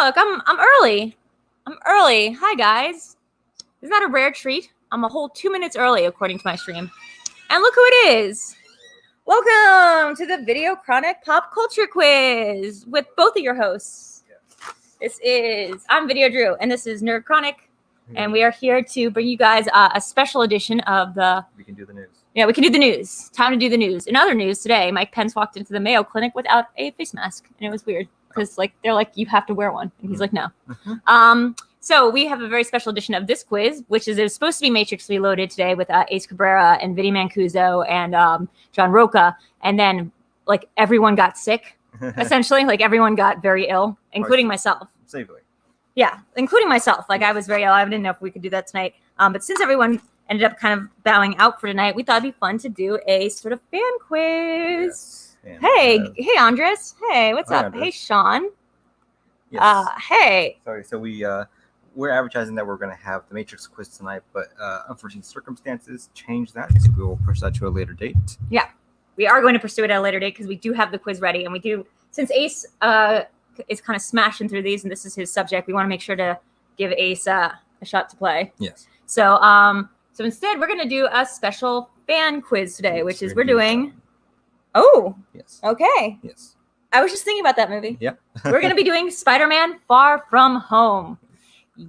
look, I'm early. I'm early. Hi, guys. Isn't that a rare treat? I'm a whole 2 minutes early, according to my stream. And look who it is. Welcome to the VideoChronic Pop Culture Quiz with both of your hosts. I'm VideoDrew, and this is NerdChronic. And we are here to bring you guys a special edition of the... We can do the news. Yeah, we can do the news. Time to do the news. In other news today, Mike Pence walked into the Mayo Clinic without a face mask. And it was weird because they're like, you have to wear one. And he's like, no. So we have a very special edition of this quiz, which is supposed to be Matrix Reloaded today with Ace Cabrera and Vinny Mancuso and John Roca. And then like everyone got sick, essentially. Like everyone got very ill, including myself. Safely. Yeah, including myself. Like I was very ill. I didn't know if we could do that tonight. But since everyone ended up kind of bowing out for tonight, we thought it'd be fun to do a sort of fan quiz. Yes. Hey Andres. Hey, what's up? Andres. Hey, Sean. Yes. Hey. Sorry. So we're advertising that we're going to have the Matrix quiz tonight, but unforeseen circumstances change that, so we will push that to a later date. Yeah, we are going to pursue it at a later date because we do have the quiz ready, and we do, since Ace is kind of smashing through these, and this is his subject, we want to make sure to give Ace a shot to play. Yes. So so instead, we're going to do a special fan quiz today, which is we're doing. Oh. Yes. Okay. Yes. I was just thinking about that movie. Yeah. We're going to be doing Spider-Man Far From Home.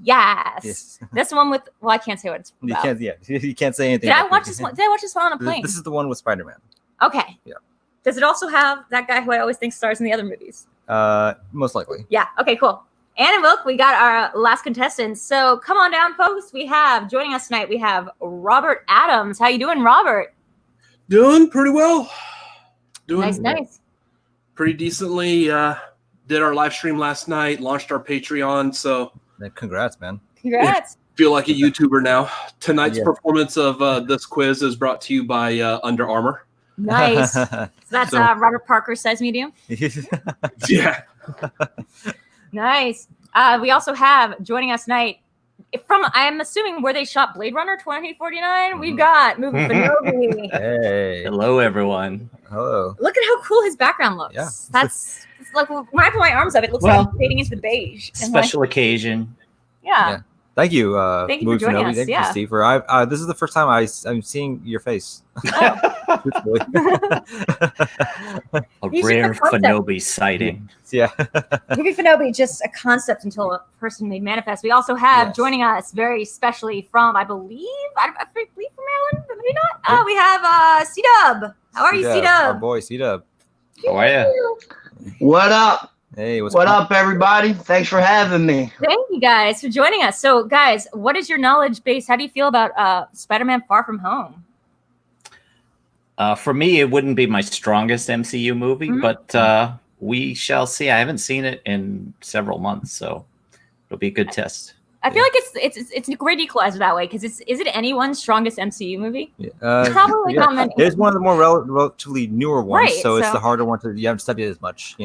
Yes. That's the one with, well, I can't say what it's about. You can't say anything. Did I watch this one on a plane? This is the one with Spider-Man. Okay. Yeah. Does it also have that guy who I always think stars in the other movies? Most likely. Yeah. Okay, cool. And look, we got our last contestants. So come on down, folks. Joining us tonight, we have Robert Adams. How you doing, Robert? Doing pretty well. Nice. Pretty decently. Did our live stream last night, launched our Patreon, so... Congrats, man. Congrats. Feel like a YouTuber now. Tonight's performance of this quiz is brought to you by Under Armour. Nice. So that's Robert Parker's size medium? Yeah. Nice. We also have joining us tonight I'm assuming where they shot Blade Runner 2049. We've got Movie Finobi. Hey. Hello, everyone. Hello. Look at how cool his background looks. Yeah. That's like when I put my arms up, it looks like I'm fading into the beige. Special occasion. Yeah. Thank you. Thank you for joining us. Thank you, Steve. This is the first time I'm seeing your face. Oh. A rare Finobi sighting. Yeah. Movie Finobi, just a concept until a person made manifest. We also have joining us very specially from, I believe from Maryland, but maybe not. We have C-Dub. How are you, C-Dub? Our boy, C-Dub. How are you? What up? Hey, what up, everybody? Thanks for having me. Thank you guys for joining us. So, guys, what is your knowledge base? How do you feel about Spider-Man Far From Home? For me, it wouldn't be my strongest MCU movie, but we shall see. I haven't seen it in several months, so it'll be a good test. I feel like it's a great equalizer that way because is it anyone's strongest MCU movie? Yeah. Probably not many. It's one of the more relatively newer ones, right, so it's the harder one you haven't studied as much,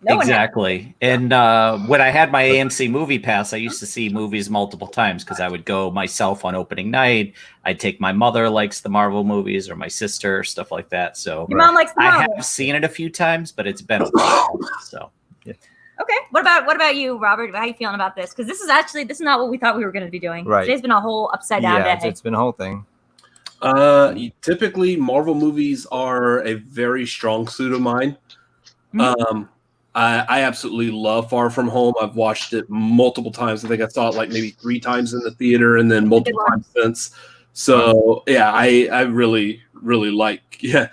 Exactly. And when I had my AMC movie pass, I used to see movies multiple times because I would go myself on opening night. I'd take my mother likes the Marvel movies or my sister, stuff like that. So your mom likes the Marvel. I have seen it a few times, but it's been a while. So yeah. Okay. What about you, Robert? How are you feeling about this? Because this is not what we thought we were going to be doing. Right. Today's been a whole upside down day. It's been a whole thing. Typically, Marvel movies are a very strong suit of mine. I absolutely love Far From Home. I've watched it multiple times. I think I saw it like maybe 3 times in the theater and then multiple times since. So yeah, I really, really like, so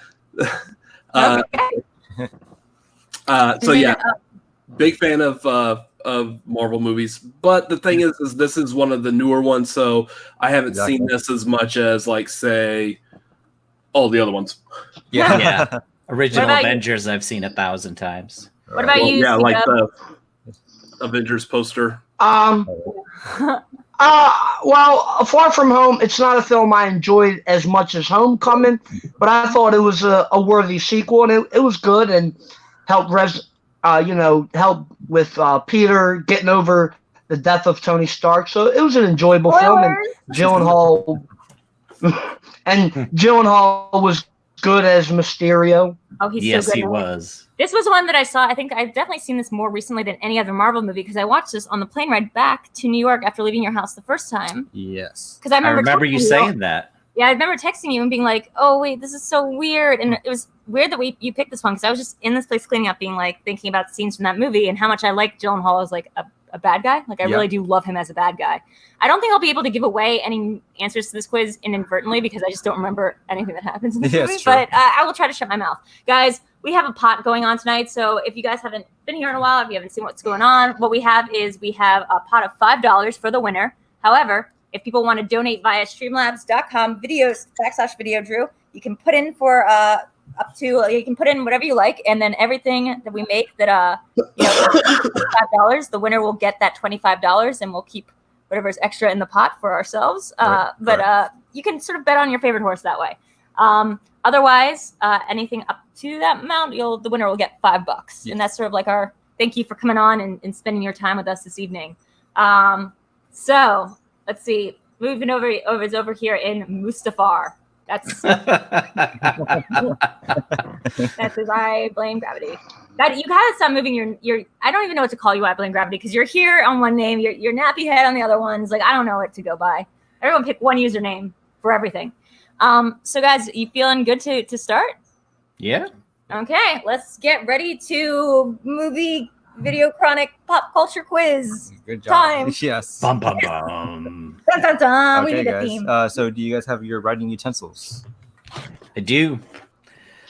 yeah, big fan of Marvel movies. But the thing is this is one of the newer ones. So I haven't seen this as much as like, say, all the other ones. Yeah. Original Avengers I've seen 1,000 times. What about you? Yeah, like the Avengers poster. Well, Far From Home, it's not a film I enjoyed as much as Homecoming, but I thought it was a worthy sequel, and it was good and helped help with Peter getting over the death of Tony Stark. So it was an enjoyable film, and Gyllenhaal was good as Mysterio. Oh, he's Yes, so good. he was. This was one that I saw. I think I've definitely seen this more recently than any other Marvel movie because I watched this on the plane ride back to New York after leaving your house the first time. Yes. Because I remember you texting saying that. Yeah, I remember texting you and being like, "Oh wait, this is so weird," and it was weird that you picked this one because I was just in this place cleaning up, being like thinking about scenes from that movie and how much I like Gyllenhaal as like a bad guy. Like I really do love him as a bad guy. I don't think I'll be able to give away any answers to this quiz inadvertently because I just don't remember anything that happens in this movie. True. But I will try to shut my mouth, guys. We have a pot going on tonight, so if you guys haven't been here in a while, if you haven't seen what's going on, what we have is we have a pot of $5 for the winner. However, if people want to donate via streamlabs.com /VideoDrew, you can put in for you can put in whatever you like, and then everything that we make that $5, the winner will get that $25, and we'll keep whatever's extra in the pot for ourselves. But you can sort of bet on your favorite horse that way. Otherwise, anything up to that amount, the winner will get $5, and that's sort of like our thank you for coming on and spending your time with us this evening. So. Let's see. Moving over here in Mustafar. That's that's as I blame gravity. God, you gotta stop moving your. I don't even know what to call you. I blame gravity because you're here on one name. Your nappy head on the other ones. Like I don't know what to go by. Everyone pick one username for everything. So guys, you feeling good to start? Yeah. Okay, let's get ready to VideoChronic Pop Culture Quiz. Good job. Time. Yes. Bum bum bum. Dun, dun, dun. We Okay, need a guys. theme. So do you guys have your writing utensils? I do.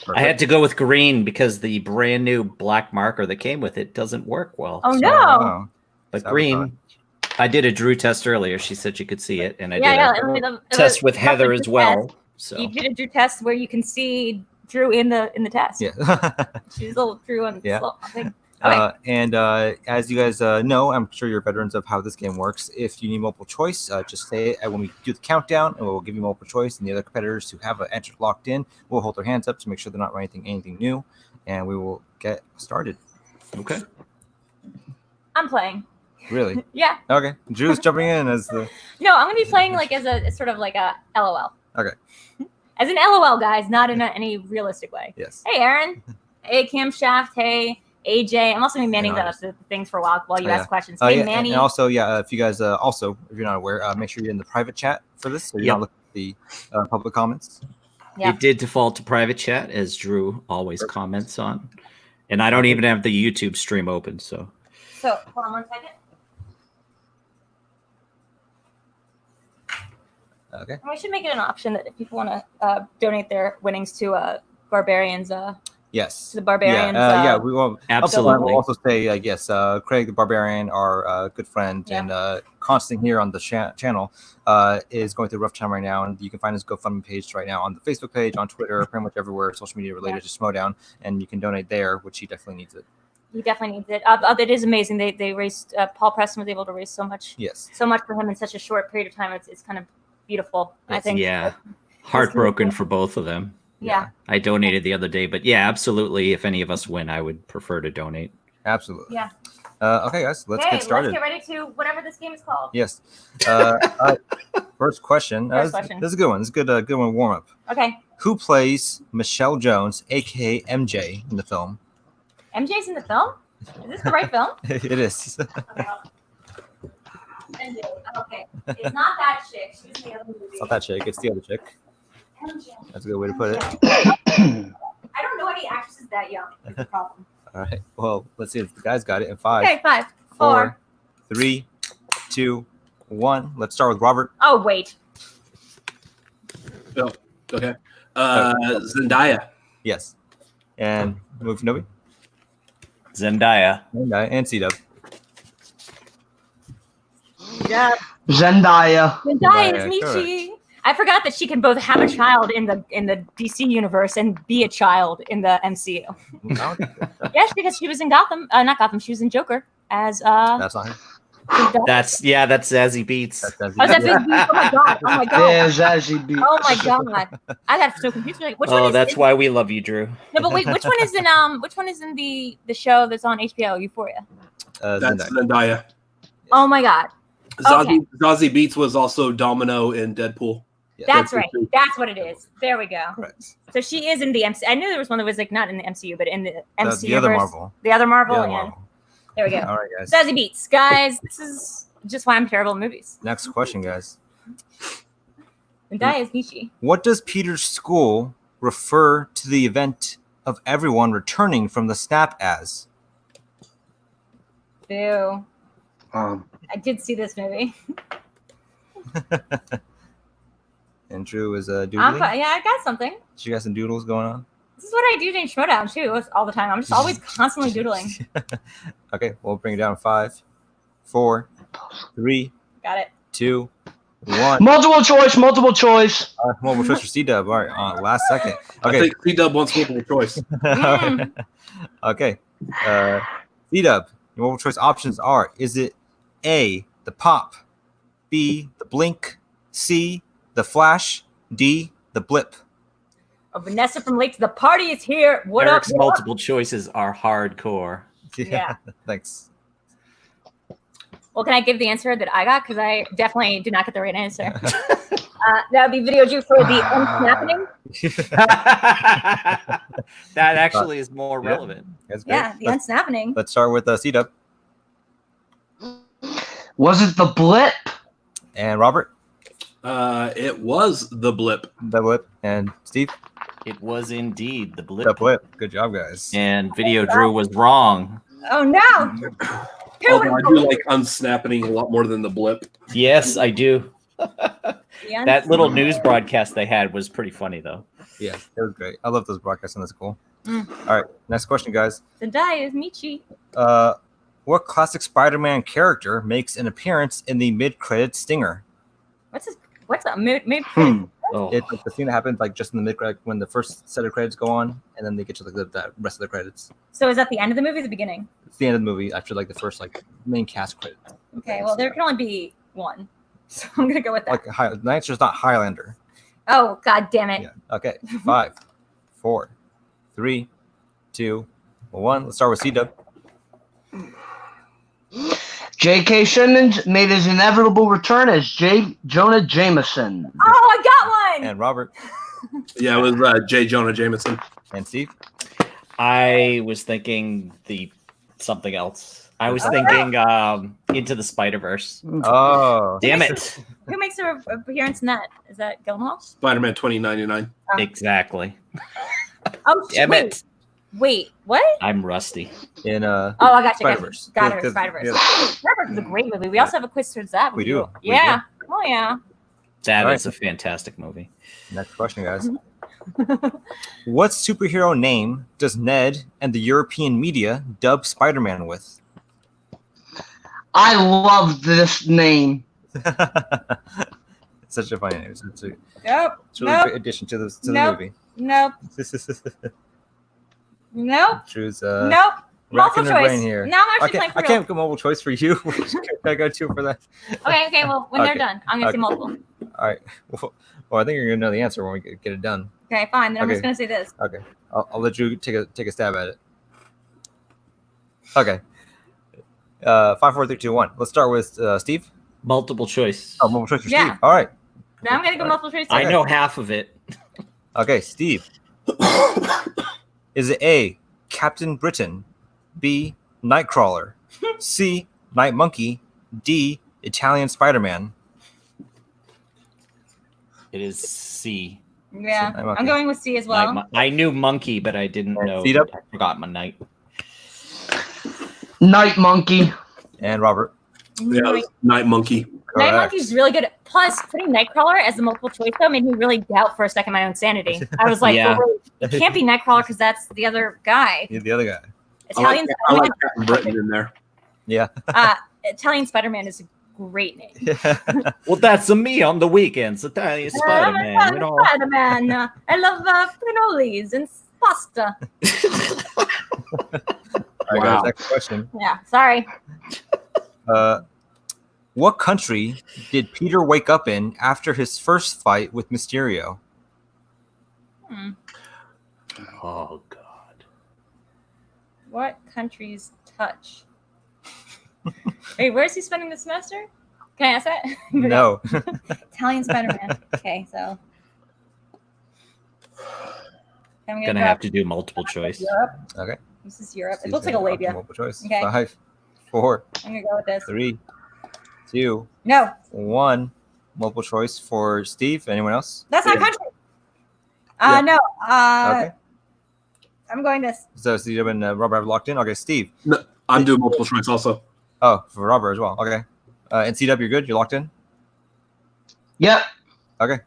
Perfect. I had to go with green because the brand new black marker that came with it doesn't work well. Oh So- no! Oh, But sabotage. green. I did a Drew test earlier. She said she could see it, and I did Yeah. a test with Heather as well. So You did a Drew test where you can see Drew in the test. Yeah. She's a little Drew on the Yeah. slope, I think. Okay. And as you guys know, I'm sure you're veterans of how this game works. If you need multiple choice, just say it when we do the countdown, and we'll give you multiple choice. And the other competitors who have an answer locked in will hold their hands up to make sure they're not writing anything new, and we will get started. okay. I'm playing. Really? Yeah. Okay. Drew's jumping in as the. No, I'm gonna be playing like as a sort of like a LOL. Okay. As an LOL, guys, not in any realistic way. Yes. Hey, Aaron. Hey, Kim Shaft. Hey, AJ. I'm also gonna be manning And the things for a while you yeah. ask questions. Hey, Yeah, Manny. and also, if you guys also, if you're not aware, make sure you're in the private chat for this, so you're Yep. not looking at the public comments. Yeah. It did default to private chat, as Drew always comments on. And I don't even have the YouTube stream open, so. So, hold on one second. Okay. And we should make it an option that if people want to donate their winnings to Barbarians, Yes. to the Barbarians. Yeah. We will. Absolutely. We'll also say yes. Craig the Barbarian, our good friend and constant here on the channel, is going through a rough time right now, and you can find his GoFundMe page right now on the Facebook page, on Twitter, pretty much everywhere social media related to Schmoedown, and you can donate there, which he definitely needs it. He definitely needs it. It is amazing. They raised. Paul Preston was able to raise so much for him in such a short period of time. It's kind of beautiful. I think. Yeah. Heartbroken for both of them. Yeah. I donated the other day, but yeah, absolutely. If any of us win, I would prefer to donate. Absolutely. Yeah. Okay, guys, let's get started. Let's get ready to whatever this game is called. Yes. All right. First question. First question. This is a good one. This is a good one. Warm up. Okay. Who plays Michelle Jones, aka MJ, in the film? MJ's in the film? Is this the right film? It is. MJ. Okay. It's not that chick. She was in the other movie. It's not that chick. It's the other chick. MJ. That's a good way to put it. I don't know any actresses that young. Is the problem. All right. Well, let's see if the guys got it in 5, Okay, 5, 4, 3, 2, 1. Let's start with Robert. Oh, wait. Oh, okay. Zendaya. Yes. And move Nobi. Zendaya. And C-Dub. Yeah. Zendaya. Zendaya is Zendaya, Michi. I forgot that she can both have a child in the DC universe and be a child in the MCU. Yes, because she was in Gotham. Not Gotham. She was in Joker as. That's not her. That's Zazie Beats. That's Oh, that's oh my god! Oh my god! Yeah, Zazie Beats. Oh my god! I got so confused. Like, which one Oh, is that's why we love you, Drew. No, but wait, which one is in the show that's on HBO, Euphoria? That's Zendaya. Oh my god! Okay. Zazie Beats was also Domino in Deadpool. Yeah. That's right. That's what it is. There we go. Correct. So she is in the MCU. I knew there was one that was like not in the MCU, but in the MCU. The other Marvel. The other Marvel. The other and Marvel. there we go. All right, guys. Sassy beats, guys. This is just why I'm terrible at movies. Next question, guys. Zendaya is Michi. What does Peter's school refer to the event of everyone returning from the snap as? Boo. Um, I did see this movie. And Drew is doodling. Yeah, I got something. So you got some doodles going on? This is what I do in Schmoedown too, all the time. I'm just always constantly doodling. Okay, we'll bring it down. 5, 4, 3, Got it. 2, 1. multiple choice. Multiple choice for C-Dub. All right, last second. I Okay. think C-Dub wants multiple choice. Okay. C-Dub, your multiple choice options are: is it A, the pop, B, the blink, C, the flash, D, the blip? Oh, Vanessa from Lake to the Party is here. What Eric's up? What up? multiple choices are hardcore. Yeah. Thanks. Well, can I give the answer that I got? Because I definitely did not get the right answer. That would be VideoDrew for the unsnapping. That actually is more relevant. That's great. Yeah, the unsnapping. Let's start with C-Dub Was it the blip? and Robert. It was the blip. The blip. And Steve. It was indeed the blip. The blip. Good job, guys. And VideoDrew was wrong. Oh no! Although I do like unsnapping a lot more than the blip. Yes, I do. Yeah. That little news broadcast they had was pretty funny, though. Yeah, it was great. I love those broadcasts, and that's cool. Mm. All right, next question, guys. Zendaya is Michi. What classic Spider-Man character makes an appearance in the mid-credit stinger? What's a mid? Oh. It's like the scene that happens like just in the mid-credit when the first set of credits go on, and then they get to like the rest of the credits. So is that the end of the movie or the beginning? It's the end of the movie after like the first like main cast credit. Okay, well there can only be one. So I'm gonna go with that. Like the answer is not Highlander. Oh god damn it. Yeah. Okay. 5, 4, 3, 2, 1. Let's start with C-Dub. J.K. Simmons made his inevitable return as Jonah Jameson. Oh, I got one! And Robert. Yeah, it was J. Jonah Jameson. And Steve. I was thinking something else. I was thinking Into the Spider-Verse. Oh. Damn it. Who makes an appearance in that? Is that Gyllenhaal? Spider-Man 2099. Exactly. Oh, Damn it. Wait, what? I'm rusty. In Oh, I got you. Spider-Verse. Got it. Yeah, Spider-Verse. yeah. Spider-Verse is a great movie. We also have a quiz towards that. We do. We Yeah. Oh, yeah. That All is right. a fantastic movie. Next question, guys. What superhero name does Ned and the European media dub Spider-Man with? I love this name. It's such a funny name. It's a Nope. really Nope. great addition to the Nope. movie. Nope. Nope. Drew's Nope. Multiple racking her brain choice. here. No, I'm actually playing for I real. can't go multiple choice for you. I got 2 for that. Okay, well, when Okay. they're done, I'm going to say multiple. All right. Well, I think you're gonna know the answer when we get it done. Okay, fine. Then I'm Okay. just going to say this. Okay. I'll let you take a stab at it. Okay. 5, 4, 3, 2, 1. Let's start with Steve. Multiple choice. Oh, multiple choice for Yeah. Steve. All right. Now I'm going to go multiple choice. I too. know half of it. Okay, Steve. Is it A, Captain Britain, B, Nightcrawler, C, Night Monkey, D, Italian Spider-Man? It is C. Yeah. I'm okay. I'm going with C as well. I knew monkey, but I didn't know. Feet up. I forgot my night. Night Monkey. And Robert. Yeah, it was Night Monkey. Night Correct. Monkey's really good. Plus, putting Nightcrawler as the multiple choice though made me really doubt for a second my own sanity. I was like, Yeah. oh, wait, it can't be Nightcrawler because that's the other guy. You're the other guy. Italian I like Spider-Man. Captain Britain in there. Yeah. Italian Spider-Man is a great name. Well, that's me on the weekends. Italian Spider-Man. You know. Spider-Man. I love cannolis and pasta. All right, Wow. guys. Next question. Yeah, sorry. What country did Peter wake up in after his first fight with Mysterio? Oh God. What countries touch? Wait, where's he spending the semester? Can I ask that? No. Italian Spider-Man. Okay, so I'm Gonna have to do multiple choice. Europe. Okay. This is Europe. It Steve's looks like a gonna opt labia. Multiple choice. Okay. 5, 4, I'm gonna go with this. 3, 2, No, 1. Multiple choice for Steve. Anyone else? that's not a country. Yeah. No. Okay. I'm going this. So Steve and Robert have locked in. Okay, Steve. No, I'm doing multiple choice also. Oh, for Robert as well. Okay. And CW, you're good? You're locked in? Yep. Okay.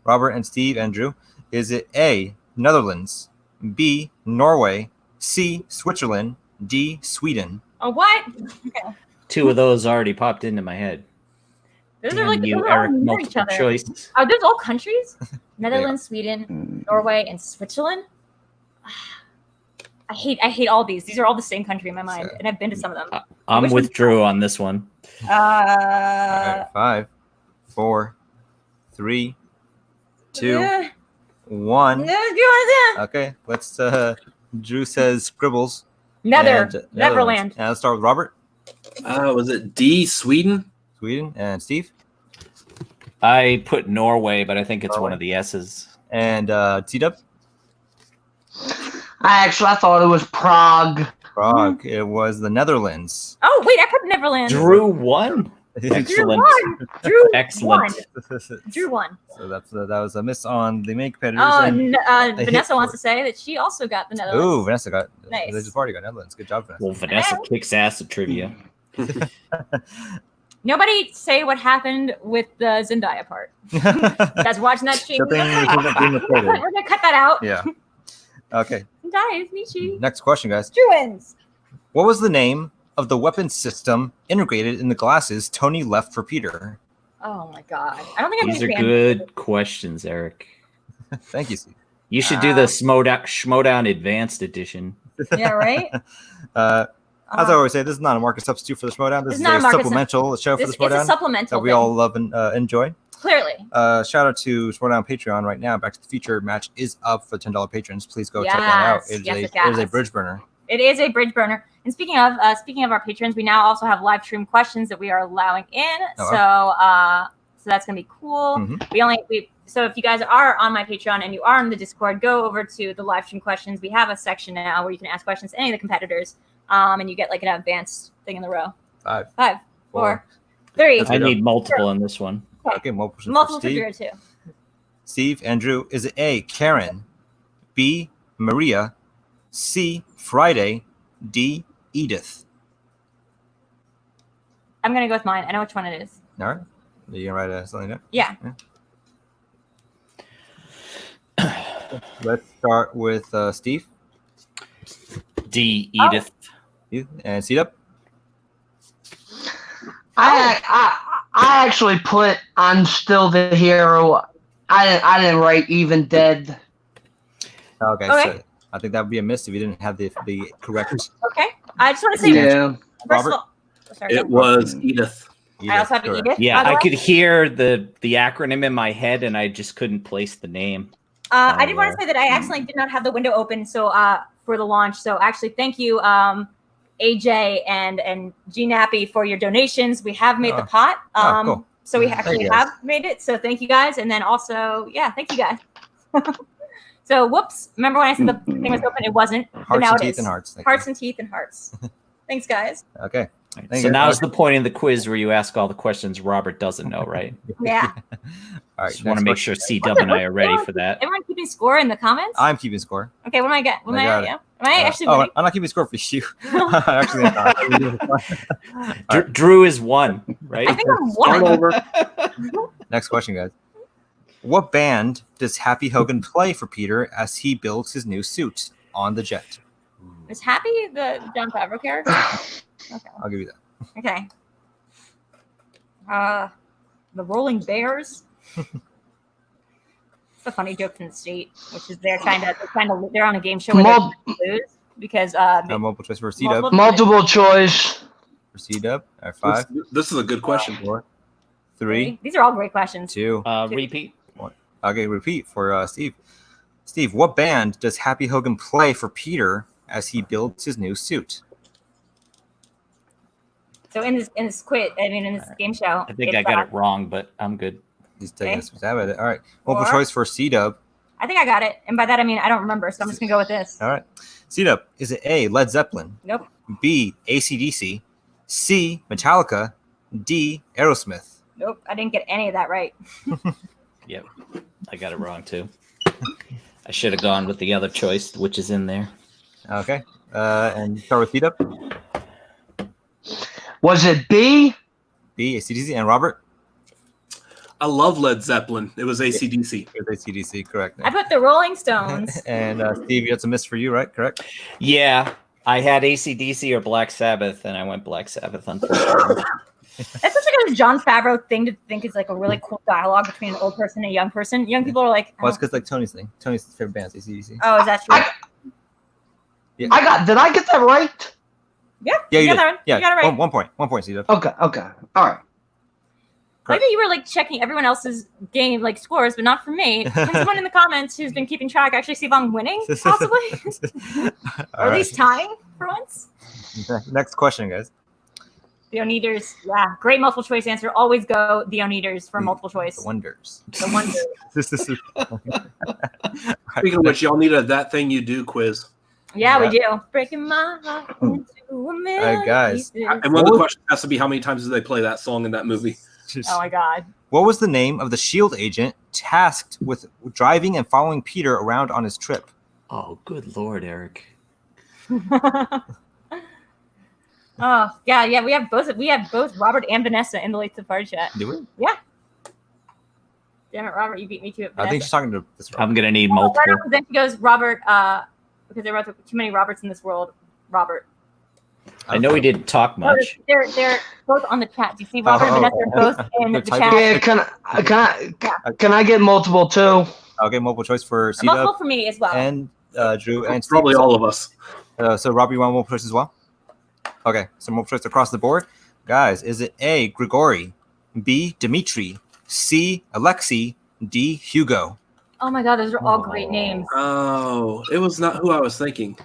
Robert and Steve and Drew. Is it A, Netherlands, B, Norway, C, Switzerland, D, Sweden? Oh, what? Okay. 2 of those already popped into my head. Those are Damn like you, those are all Eric. near each Multiple other. choice. Are those all countries? Netherlands, Sweden, Norway, and Switzerland. I hate all these. These are all the same country in my mind, and I've been to some of them. I'm Which with one's- Drew on this one. All right, 5, 4, 3, 2, 1. Okay, let's. Drew says scribbles. Neverland. And let's start with Robert, Was it D, Sweden? Sweden, and Steve, I put Norway, but I think it's one Norway. of the S's. and T-Dub. I thought it was Prague. Prague. It was the Netherlands. Oh wait, I put Neverland. Drew won. Drew Excellent. won. Drew Excellent. won. Drew won. So that was a miss on the main competitors. Oh, and Vanessa wants to say that she also got the Netherlands. Ooh, Vanessa got. Nice. They just already got Netherlands. Good job, Vanessa. Well, Vanessa kicks ass at trivia. Nobody say what happened with the Zendaya part. You guys watching that stream? Something We're being recorded. gonna cut that out. Yeah. Okay. Zendaya is Michi. Next question, guys. Drew wins. What was the name of the weapon system integrated in the glasses Tony left for Peter? Oh my god. I don't think I These are can good questions, Eric. Thank you, Steve. You should do the Schmoedown Advanced Edition. Yeah, right? As I always say, this is not a market substitute for the Schmoedown. This It's is not a a market supplemental show for the it's a Schmoedown supplemental that we thing. all love and enjoy. Clearly. Shout out to Schmoedown Patreon right now. Back to the Future match is up for $10 patrons. Please go check that out. It is a bridge burner. It is a bridge burner. And speaking of our patrons, we now also have live stream questions that we are allowing in. Oh, So that's gonna be cool. Mhm. So if you guys are on my Patreon and you are in the Discord, go over to the live stream questions. We have a section now where you can ask questions to any of the competitors, and you get like an advanced thing in the row. 5, 5, 4, 3. That's I it. need multiple in this one. Okay, multiple Multiple for Steve. figure too. Steve and Drew. Is it A, Karen, B, Maria, C, Friday, D, Edith? I'm gonna go with mine. I know which one it is. All right. Are you going to write something down? Yeah. Let's start with Steve. D, Edith. You and C-Dub. I actually put I'm still the hero. I didn't write even dead. Okay. Okay. So I think that would be a miss if you didn't have the correct. Okay. I just want to say, Yeah. first Robert? of all, sorry, It was Edith. I also have to correct. Edith. Yeah, by the I way. could hear the acronym in my head, and I just couldn't place the name. I did want to say that I accidentally did not have the window open, so for the launch. So actually, thank you, AJ and G Nappy for your donations. We have made the pot. cool. So we Thank actually you, guys. have made it. So thank you guys, and then also, yeah, thank you guys. So whoops! Remember when I said the thing was open? It wasn't. But Hearts now and it teeth is. and hearts. Thank Hearts you. and teeth and hearts. Thanks, guys. Okay. Thank So you. now's the point of the quiz where you ask all the questions Robert doesn't know, right? Yeah. All right. Just want to next make question. sure C-Dub and I are ready for that. Everyone keeping score in the comments. I'm keeping score. Okay, what am I getting? What am I I? got it. Yeah. Am I actually Oh, winning? I'm not keeping score for you. Actually, I'm not. Drew is 1, right? I think I'm Start one. over. Next question, guys. What band does Happy Hogan play for Peter as he builds his new suit on the jet? Is Happy the John Favreau character? Okay. I'll give you that. Okay. The Rolling Bears. It's a funny joke from the state, which is they're on a game show where Mul- they lose because Multiple choice for C-Dub. multiple choice. For C-Dub. All right, 5, This is a good question. 4, 3, These are all great questions. 2. Repeat. Okay, repeat for Steve. Steve, what band does Happy Hogan play for Peter as he builds his new suit? So in this in this game show, I think I got it wrong, but I'm good. He's taking Okay. a stab at it. All right. Multiple Or- choice for C-Dub. I think I got it, and by that I mean I don't remember, so I'm just gonna go with this. All right. C-Dub, is it A, Led Zeppelin, Nope. B, AC/DC, C, Metallica, D, Aerosmith? Nope. I didn't get any of that right. Yep, I got it wrong too. I should have gone with the other choice, which is in there. Okay. And start with C-Dub. Was it B? B, AC/DC, and Robert? I love Led Zeppelin. It was AC/DC. It's AC/DC, correct. I put the Rolling Stones. And Steve, that's a miss for you, right? Correct? Yeah, I had AC/DC or Black Sabbath, and I went Black Sabbath, unfortunately. That's such like a John Favreau thing to think is like a really cool dialogue between an old person and a young person. Young people are like, Well, it's because like Tony's thing. Tony's favorite band is AC/DC. oh, is that true? Yeah. Did I get that right? Yeah, Yeah, you got did. that right. Yeah, You got it right. 1 point. 1 point, C-Dub. Okay. All right. I think you were like checking everyone else's game like scores, but not for me. Can someone in the comments who's been keeping track actually see if I'm winning, possibly, All or at right. least tying for once? Next question, guys. The Oneaters, yeah, great multiple choice answer. Always go the Oneaters for multiple choice. The Wonders. The Wonders. Speaking of which, y'all need a That Thing You Do quiz. Yeah, we Yeah. do. Breaking my heart into a million guys. pieces. And one of the questions has to be how many times did they play that song in that movie? Oh my god. What was the name of the SHIELD agent tasked with driving and following Peter around on his trip? Oh, good Lord, Eric. Oh yeah. We have both Robert and Vanessa in the late safari chat. Do we? Damn it, Robert, you beat me to it. I think she's talking to this. I'm going to need Right multiple. on, then she goes, Robert, because there are too many Roberts in this world. Robert. I know we didn't talk much. They're both on the chat. Do you see Robert and Vanessa are both in the They're chat? Yeah, can I get multiple too? Okay, multiple choice for Multiple C-Dub for me as well. and Drew and Steve. Probably all of us. So Rob, you want multiple choice as well? Okay, so multiple choice across the board. Guys, is it A, Grigori, B, Dimitri, C, Alexei, D, Hugo? Oh my god, those are all great names. Oh, it was not who I was thinking.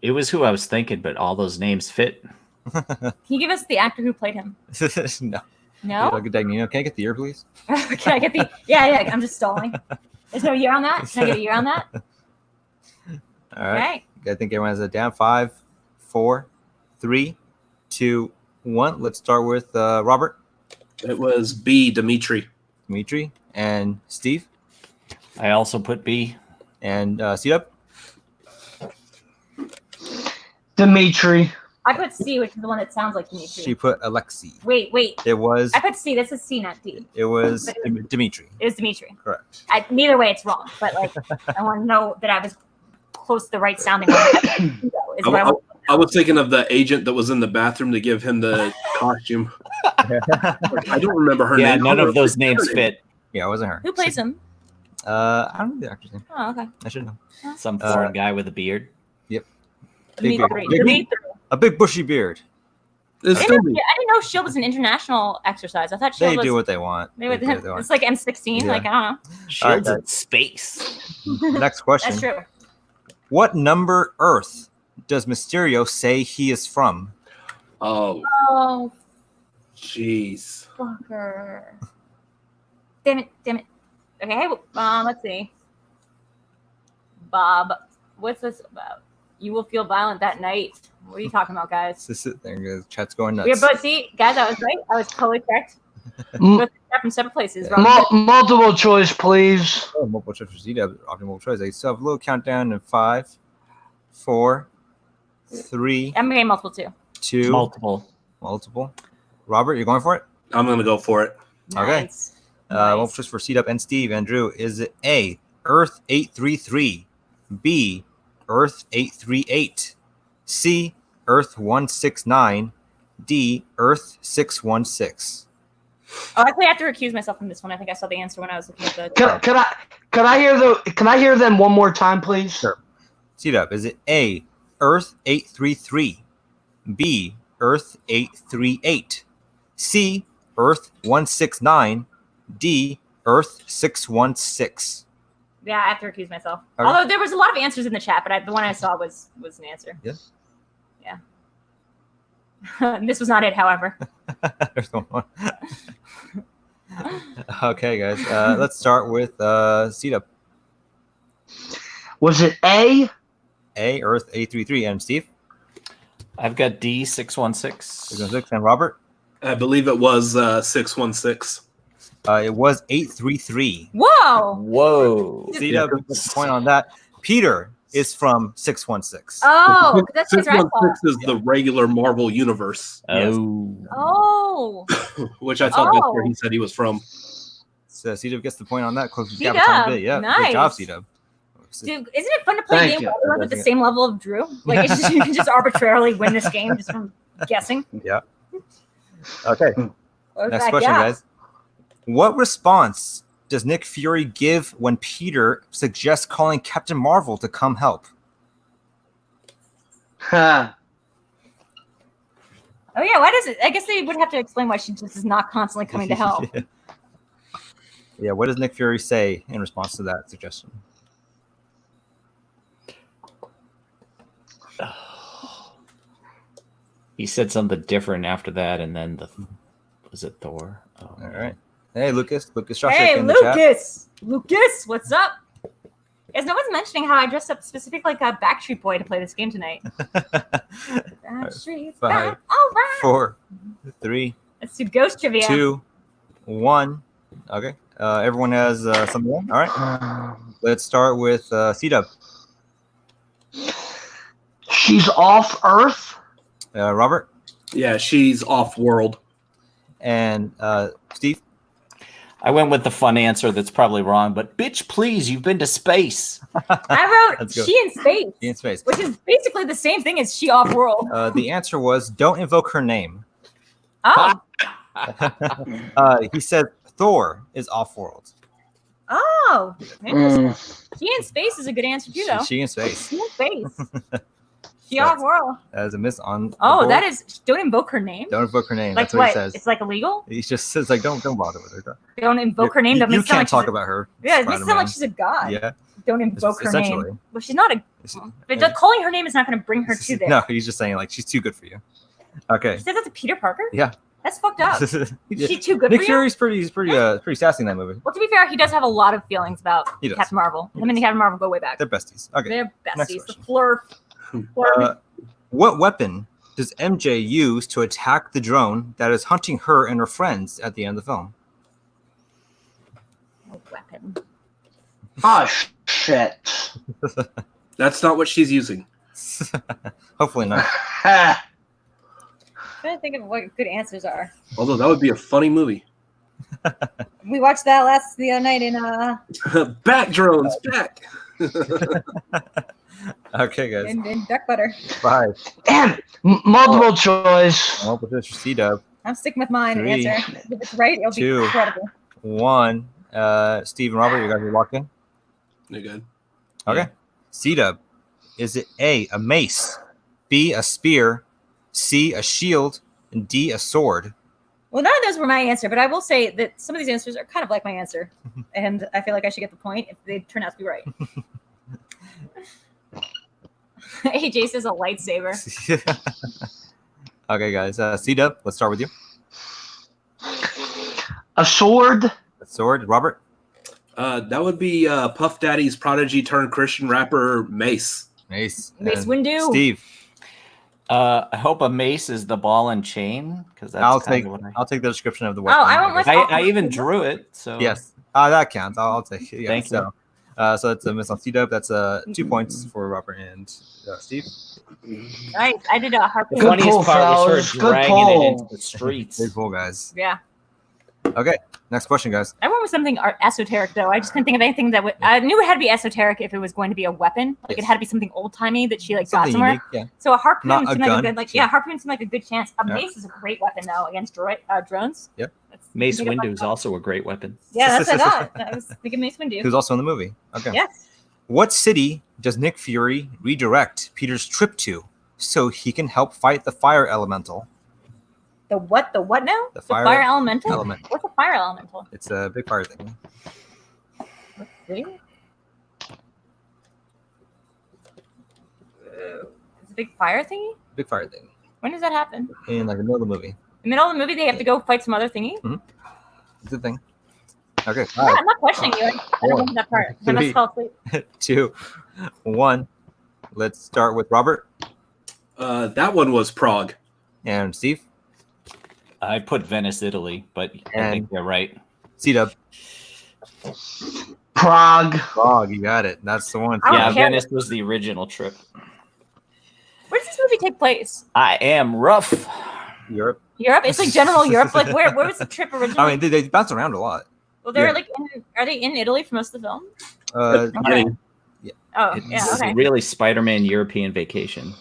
It was who I was thinking, but all those names fit. Can you give us the actor who played him? No. No? Good day, Nino. Can I get the ear, please? Can I get the yeah, I'm just stalling. There's no year on that? Can I get a year on that? All right. Right. I think everyone has it down. 5, 4, 3, 2, 1. Let's start with Robert, It was B, Dimitri. Dimitri, and Steve, I also put B. and C-Dub. Dimitri. I put C, which is the one that sounds like Dimitri. She put Alexei. Wait. It was I put C. This is C, not D. it was Dimitri. It was Dimitri. Correct. Neither way, it's wrong. But like, I want to know that I was close to the right sounding one. Is what I want. I was thinking of the agent that was in the bathroom to give him the costume. I don't remember her Yeah, name. none of those names fit. Yeah, it wasn't her. Who plays him? I don't know the actor's name. Oh, okay. I should know. Some foreign guy with a beard. Big Dimitri. beard. Dimitri. A big bushy beard. It's I still didn't me. know Shield was an international exercise. I thought Shield They was. do what they want. They would do what they want. it's like M16. Yeah. Like, I don't Shields guys. in space. Next know. question. That's true. What number Earth does Mysterio say he is from? Oh, Oh, jeez. fucker. Damn it. Okay, let's see. Bob, what's this about? You will feel violent that night. What are you talking about, guys? This is there. Chat's going nuts. We are both, see, guys, I was right. I was totally correct. M- Both from separate places. Wrong. multiple choice, please. Oh, multiple choice for Z-Dub. Multiple choice. I still have a little countdown in 5, 4, 3, I'm getting multiple too. 2, Multiple. Robert, you're going for it? I'm going to go for it. Okay. Nice. Multiple choice for C-Dub and Steve and Drew. Is it A, Earth 833, B, Earth 838, C, Earth 169, D, Earth 616? Oh, actually, I have to recuse myself from this one. I think I saw the answer when I was looking at the. Can I hear them one more time, please? Sure. C-Dub, is it A, Earth 833, B, Earth 838, C, Earth 169, D, Earth 616? Yeah, I have to recuse myself. Okay. Although there was a lot of answers in the chat, but the one I saw was an answer. Yeah. Yeah. This was not it, however. There's one more. Okay, guys. Let's start with C-Dub. Was it A? A, Earth 833. And Steve? I've got D616. 616. And Robert? I believe it was 616. It was 833. Whoa! Whoa. C-Dub gets the point on that. Peter is from 616. Oh, that's what I thought. 616 is the regular Marvel universe, Oh. Oh, which I thought that's where he said he was from. So C-Dub gets the point on that. Close C-Dub, gap a tiny bit. Yeah, nice. good job, C-Dub. dude, isn't it fun to play Thank a game you. where everyone's at the same level of Drew? Like, it's just, you can just arbitrarily win this game just from guessing. Yeah. Okay. What Next was that question, gap? guys. What response does Nick Fury give when Peter suggests calling Captain Marvel to come help? Ha. Oh yeah, why does it? I guess they would have to explain why she just is not constantly coming to help. Yeah, what does Nick Fury say in response to that suggestion? He said something different after that, and then was it Thor? Oh, All right. Hey, Lucas. Lucas Shawshank Hey, in the chat. Lucas, what's up? Guys, no one's mentioning how I dressed up specifically like a Backstreet Boy to play this game tonight. Backstreet's 5, back. All right. 4, 3, Let's do ghost trivia. 2, 1. Okay. Everyone has something. All right. Let's start with C-Dub. She's off Earth. Robert Yeah, she's off world. and Steve. I went with the fun answer that's probably wrong, but bitch, please, you've been to space. I wrote Let's go. she in space, In space. which is basically the same thing as she off world. The answer was don't invoke her name. Oh, He said Thor is off-world. oh. Mm. She in space is a good answer too, though. She in space. She in space. She off world. That is a miss on. the Oh, board. that is. Don't invoke her name. Don't invoke her name. Like That's what he what? says. It's like illegal. He just says like don't bother with her. Don't invoke her name. That You makes it sound can't like talk she's about her. Yeah, it makes it sound like Spider-Man. she's a god. Yeah. Don't invoke her name. Essentially. Well, she's not a. Calling her name is not going to bring her to there. No, he's just saying like she's too good for you. Okay. She said that to Peter Parker. Yeah. That's fucked up. Is Yeah. she too good Nick for you? Fury's pretty sassy in that movie. Well, to be fair, he does have a lot of feelings about He does. Captain Marvel. He Him and Captain Marvel go way back. They're besties. Okay. They're Next besties. The question. flurf. What weapon does MJ use to attack the drone that is hunting her and her friends at the end of the film? Weapon. Oh, shit. That's not what she's using. Hopefully not. Ha. I'm trying to think of what good answers are. Although that would be a funny movie. We watched that the other night in Bat drones, back. Okay, guys. in Duck Butter. 5. Damn it. Multiple choice. Multiple choice for C-Dub. I'm sticking with mine 3, answer. If it's right, it'll 2. be incredible. 1. Steve and Robert, you guys are locked in. You're good. Okay. C-Dub. Is it A, a mace, B, a spear, C, a shield, and D, a sword? Well, none of those were my answer, but I will say that some of these answers are kind of like my answer, and I feel like I should get the point if they turn out to be right. AJ says a lightsaber. Okay, guys. C-Dub, let's start with you. A sword. A sword. Robert? That would be Puff Daddy's prodigy turned Christian rapper Mace. Mace. Mace And Windu. Steve. I hope a mace is the ball and chain, because that's I'll kind take of what I'll take the description of the weapon. I went with- I even drew it. So Yes. That counts. I'll take it. Yeah, Thank you. So that's a miss on C-Dub. That's 2 points for Robert and Steve. I did a harpoon. The Good funniest pull, part was fellas. her Good dragging it pull. into the streets. Big pull, guys. Yeah. Okay. Next question, guys. I went with something esoteric, though. I just couldn't think of anything that would. I knew it had to be esoteric if it was going to be a weapon. Like, Yes. it had to be something old timey that she got Something somewhere. unique. Yeah. So a harpoon Not a seemed like gun. a good, like, Yeah. yeah, harpoon seemed like a good chance. A Yeah. mace is a great weapon, though, against drones. Yep. Mace Think about Windu is that. also a great weapon. Yeah, that's what I thought. I was thinking Mace Windu. Who's also in the movie. Okay. Yes. What city does Nick Fury redirect Peter's trip to so he can help fight the fire elemental? The what? The what now? The The fire fire elemental? element. What's a fire elemental? It's a big fire thing. City? It's a big fire thingy? Big fire thing. When does that happen? in like the middle of the movie. In the middle of the movie, they have to go fight some other thingy? It's a thing. Okay. Yeah, I'm not questioning you. I don't remember that part. I must fall asleep. 2, 1. Let's start with Robert That one was Prague. and Steve. I put Venice, Italy, but I think they're right. C-Dub. Prague. Prague, you got it. That's the one. I don't Yeah, care. Venice was the original trip. Where does this movie take place? I am rough. Europe. Europe? It's like general Europe. Like where was the trip originally? I mean, they bounce around a lot. well, they're yeah. like, are they in Italy for most of the film? Beginning. Oh, It's yeah, okay. really Spider-Man European Vacation.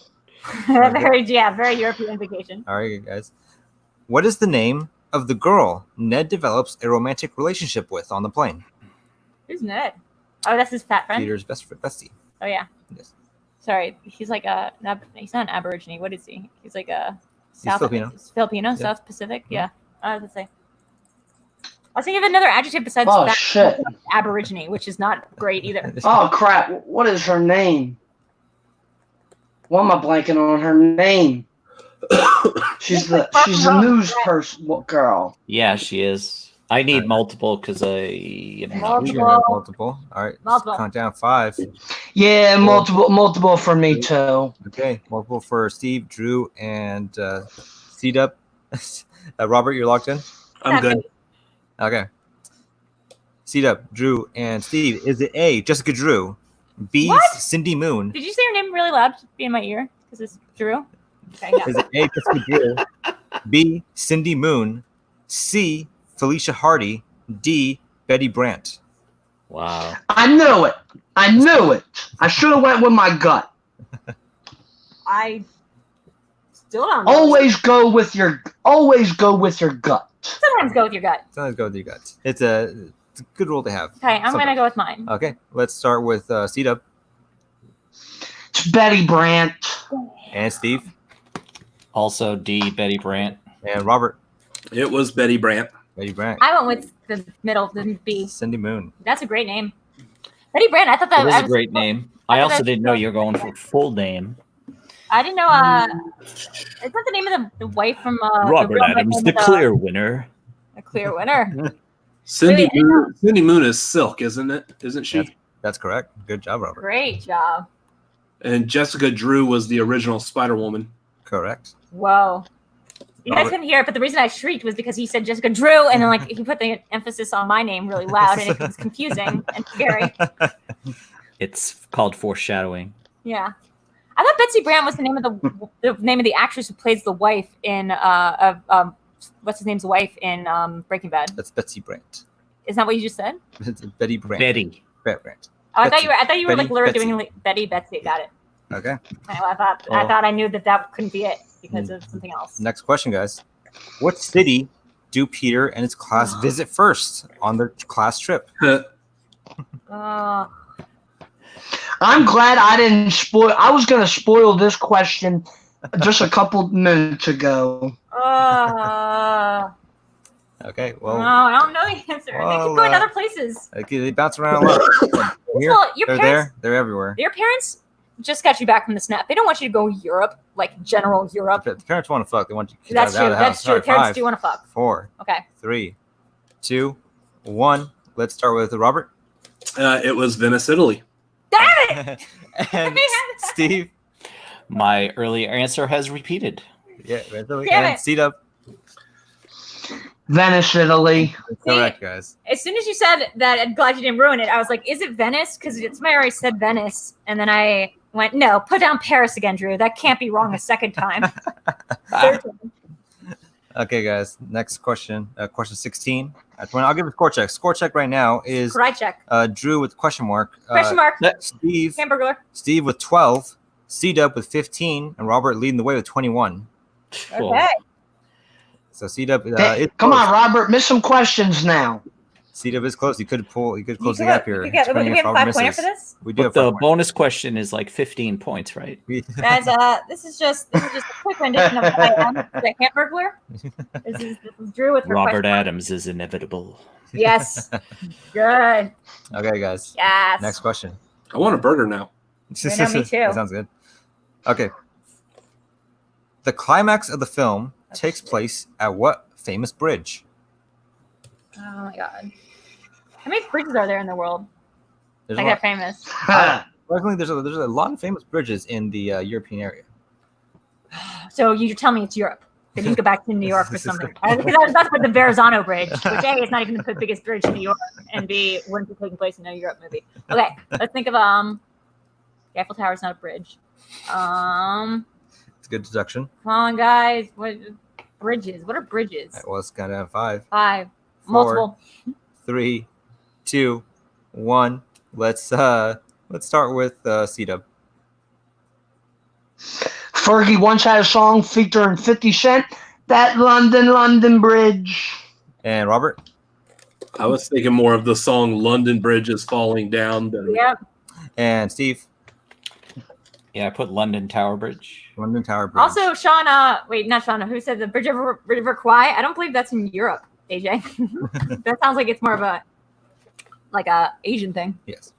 very European vacation. All right, guys. What is the name of the girl Ned develops a romantic relationship with on the plane? Who's Ned? Oh, that's his fat friend. Peter's best friend, Bestie. Oh yeah. Yes. Sorry, he's like he's not an Aborigine. What is he? He's like a Filipino. South Pacific. Yeah. I was gonna say. I was thinking of another adjective besides Oh that, shit. Aborigine, which is not great either. Oh crap. What is her name? Why am I blanking on her name? She's the news person girl. Yeah, she is. I need multiple because I am not Multiple. You're sure. gonna have multiple. All right. Multiple. Count down 5. Yeah, multiple for me too. Okay. Multiple for Steve, Drew, and C-Dub. Robert, you're locked in? I'm good. Okay. C-Dub, Drew, and Steve. Is it A, Jessica Drew, B, What? Cindy Moon? Did you say your name really loud to be in my ear? Because it's Drew. Okay, yeah. Is it A, Jessica Drew, B, Cindy Moon, C, Felicia Hardy, D, Betty Brant? Wow. I knew it. I should have went with my gut. I still don't know. Always go with your gut. Sometimes go with your gut. Sometimes go with your guts. It's a good rule to have. Okay, I'm Sometimes. gonna go with mine. Okay, let's start with C-Dub It's Betty Brant. and Steve Also, D, Betty Brant. and Robert. It was Betty Brant. Betty Brant. I went with the middle, the B. Cindy Moon. That's a great name. Betty Brant. I thought that It is I a was- great name. I I thought also that's- didn't know you were going for full name. I didn't know. Is that the name of the wife from Robert Real Adams, Life the of clear winner. The clear winner. Cindy Wait, Moon, Cindy Moon is Silk, isn't it? Isn't she? That's correct. Good job, Robert. Great job. And Jessica Drew was the original Spider Woman. Correct. Whoa. You guys Robert. couldn't hear it, but the reason I shrieked was because he said Jessica Drew, and then like he put the emphasis on my name really loud, and it was confusing and scary. It's called foreshadowing. Yeah, I thought Betsy Brant was the name of the name of the actress who plays the wife in what's his name's wife in Breaking Bad. That's Betsy Brant. Isn't that what you just said? It's Betty Brant. Betty. Brant. Oh, I Betsy. thought you were like Betty, literally Betsy. doing like Betty Betsy. Got it. Okay. I thought Oh. I knew that couldn't be it because of something else. Next question, guys. What city do Peter and his class visit first on their class trip? Oh, I'm glad I didn't spoil. I was gonna spoil this question just a couple minutes ago. Okay. no, Well, I don't know the answer. They well, keep going other places. they bounce around a lot. Here, Well, your they're parents, there. They're everywhere. your parents just got you back from the snap. They don't want you to go Europe, like general Europe. The parents want to fuck. They want you to That's out of true. the house. That's true. All right, Parents 5, do want to fuck. 4, Okay. 3, 2, 1. Let's start with Robert. It was Venice, Italy. Damn it! and Steve. My earlier answer has repeated. Yeah, Italy. Damn And it. C-Dub. Venice, Italy. Correct, guys. As soon as you said that, I'm glad you didn't ruin it. I was like, is it Venice? Because somebody already said Venice. And then I went, no, put down Paris again, Drew. That can't be wrong a second time. Third time. Okay, guys. Next question. Question 16. I'll give a score check. Score check right now is Right check. Drew with question mark. Question mark. Steve. Hamburglar. Steve with 12. C-Dub with 15. And Robert leading the way with 21. Okay. So C-Dub. Come on, Robert. Miss some questions now. C-Dub is close. You could close You the could- gap here. you could get- depending do we if have Robert 5 pointer misses. for this? We do But have the 5 bonus question is like 15 points, right? points. Guys, this is just a quick rendition of what I am, the Hamburglar. This is Drew with her Robert question mark. Adams is inevitable. Yes. Good. Okay, guys. Yes. Next question. I want a burger now. I know, me too. That sounds good. Okay. The climax of the film takes place at what famous bridge? Oh my god. How many bridges are there in the world? There's I a lot, got famous. luckily, there's a lot of famous bridges in the European area. So you tell me it's Europe. Then you can go back to New York or something. Because I was about to put the Verrazano Bridge, which A is not even the biggest bridge in New York, and B wouldn't be taking place in a Europe movie. Okay, let's think of the Eiffel Tower is not a bridge. It's a good deduction. Come on, guys. What bridges? What are bridges? Well, it's gonna have 5, 5. 4, Multiple. 3, 2, 1. Let's start with C-Dub. Fergie once had a song featuring 50 Cent, that London Bridge. And Robert. I was thinking more of the song "London Bridge is Falling Down." Than Yep. And Steve. Yeah, I put London Tower Bridge. London Tower Bridge. Also, Shauna, wait, not Shauna, who said the Bridge over River Kwai? I don't believe that's in Europe, AJ. That sounds like it's more of a Asian thing. Yes.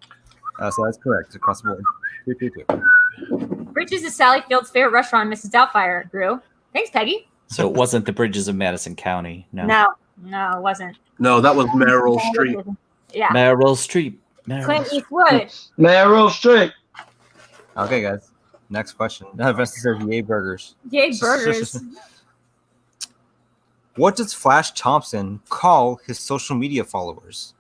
So that's correct across the board. 2-2-2. Bridges is Sally Field's favorite restaurant, Mrs. Doubtfire, Drew. Thanks, Peggy. So it wasn't the bridges of Madison County. No. No, it wasn't. no, that was Meryl Streep. Yeah. Meryl Streep. Clint Eastwood. Meryl Streep. Okay, guys. Next question. Vanessa says yay burgers. Yay, burgers. What does Flash Thompson call his social media followers?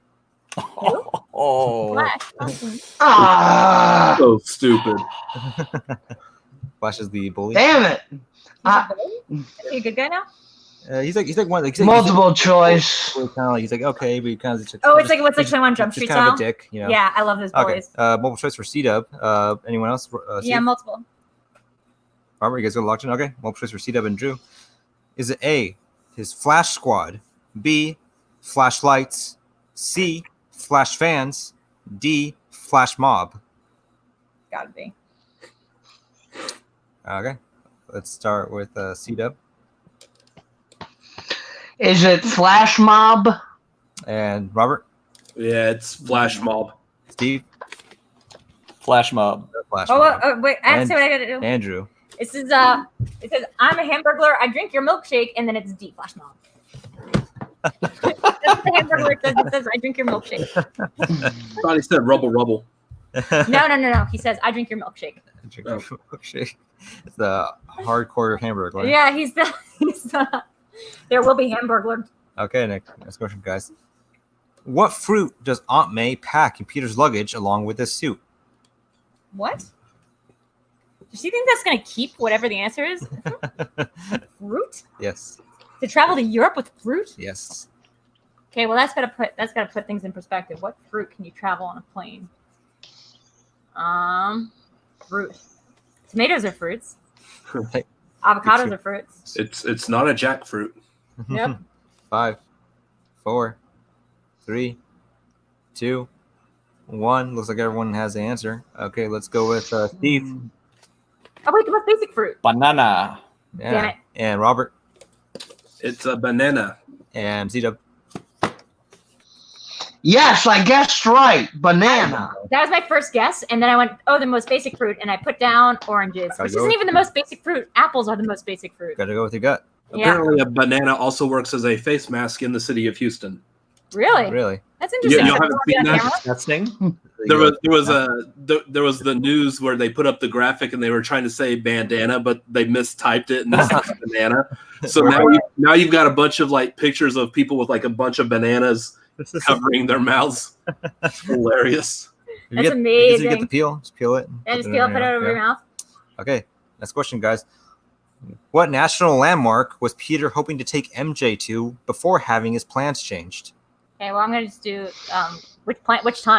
Oh. Flash. Ah, So stupid. Flash is the bully. damn it. Is he a good guy now? He's like one. Multiple choice. Kind of like he's like okay, but he kind of. Oh, it's like what's like 21 Jump Street kind of style? a dick, you know. Yeah, I love those Okay. boys. Multiple choice for C-Dub. Anyone else? Yeah, Steve? multiple. Robert, you guys got locked in. Okay. Multiple choice for C-Dub and Drew. Is it A, his Flash Squad, B, Flashlights, C, Flash Fans, D, Flash Mob? Gotta be. Okay. Let's start with C-Dub. Is it Flash Mob? And Robert, Yeah, it's Flash Mob. Steve, Flash mob. Flash Oh, Mob, wait, I have to And- say what I gotta do. Andrew. It says, I'm a hamburglar, I drink your milkshake, and then it's D, Flash Mob. That's what the hamburglar says. It says, I drink your milkshake. I thought he said Rubble Rubble. No. He says, I drink your milkshake. Milkshake. It's the hardcore hamburger. Right? Yeah, he's the there will be hamburglar. Okay, next question, guys. What fruit does Aunt May pack in Peter's luggage along with his suit? What? Does she think that's gonna keep whatever the answer is? Fruit? Yes. To travel to Europe with fruit? Yes. Okay, well that's gotta put things in perspective. What fruit can you travel on a plane? Fruit. Tomatoes are fruits. Right. Avocados are fruits. It's not a jackfruit. Yep. 5, 4, 3, 2, 1. Looks like everyone has the answer. Okay, let's go with Steve. Oh wait, the most basic fruit. Banana. Yeah. Damn it. And Robert. It's a banana. And C-Dub. Yes, I guessed right. Banana. That was my first guess, and then I went, oh, the most basic fruit, and I put down oranges, Gotta which go isn't with even the most basic fruit. Apples are the most basic fruit. Gotta go with your gut. Yeah. Apparently, a banana also works as a face mask in the city of Houston. Really? Really? That's You interesting. haven't seen that? Disgusting. There was the news where they put up the graphic and they were trying to say bandana, but they mistyped it and they said banana. So now you've got a bunch of like pictures of people with like a bunch of bananas covering their mouths. That's hilarious. That's You amazing. get the peel. Just peel it. Yeah, just peel it, put it over your mouth. Okay, next question, guys. What national landmark was Peter hoping to take MJ to before having his plans changed? Okay, well, I'm gonna just do which time? What's the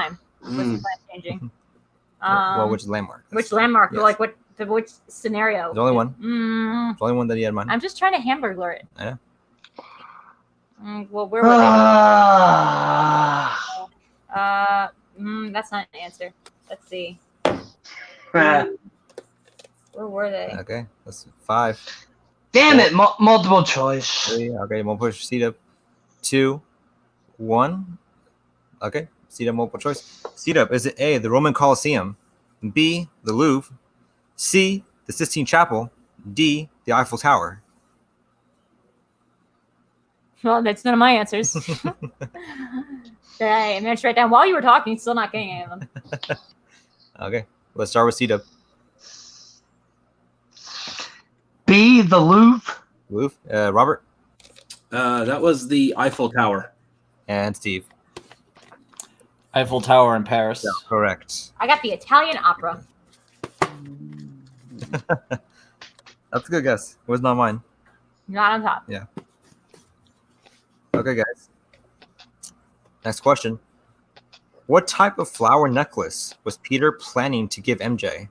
Mm. plan changing? Well, which landmark? Which landmark? Yes. Like which scenario? There's only one. Mm, There's only one that he had in mind. I'm just trying to hamburglar it. I know. Well, where were they? That's not an answer. Let's see. Where were they? Okay, that's 5, Damn it, multiple choice. 3. Okay, multiple choice. C-Dub. 2, 1. Okay, C-Dub multiple choice. C-Dub, is it A, the Roman Colosseum, B, the Louvre, C, the Sistine Chapel, D, the Eiffel Tower? Well, that's none of my answers. I managed to write down while you were talking, still not getting any of them. Okay, let's start with C-Dub. B, the Louvre. Louvre. Robert That was the Eiffel Tower. and Steve. Eiffel Tower in Paris. Correct. I got the Italian opera. That's a good guess. It was not mine. Not on top. Okay, guys. Next question. What type of flower necklace was Peter planning to give MJ?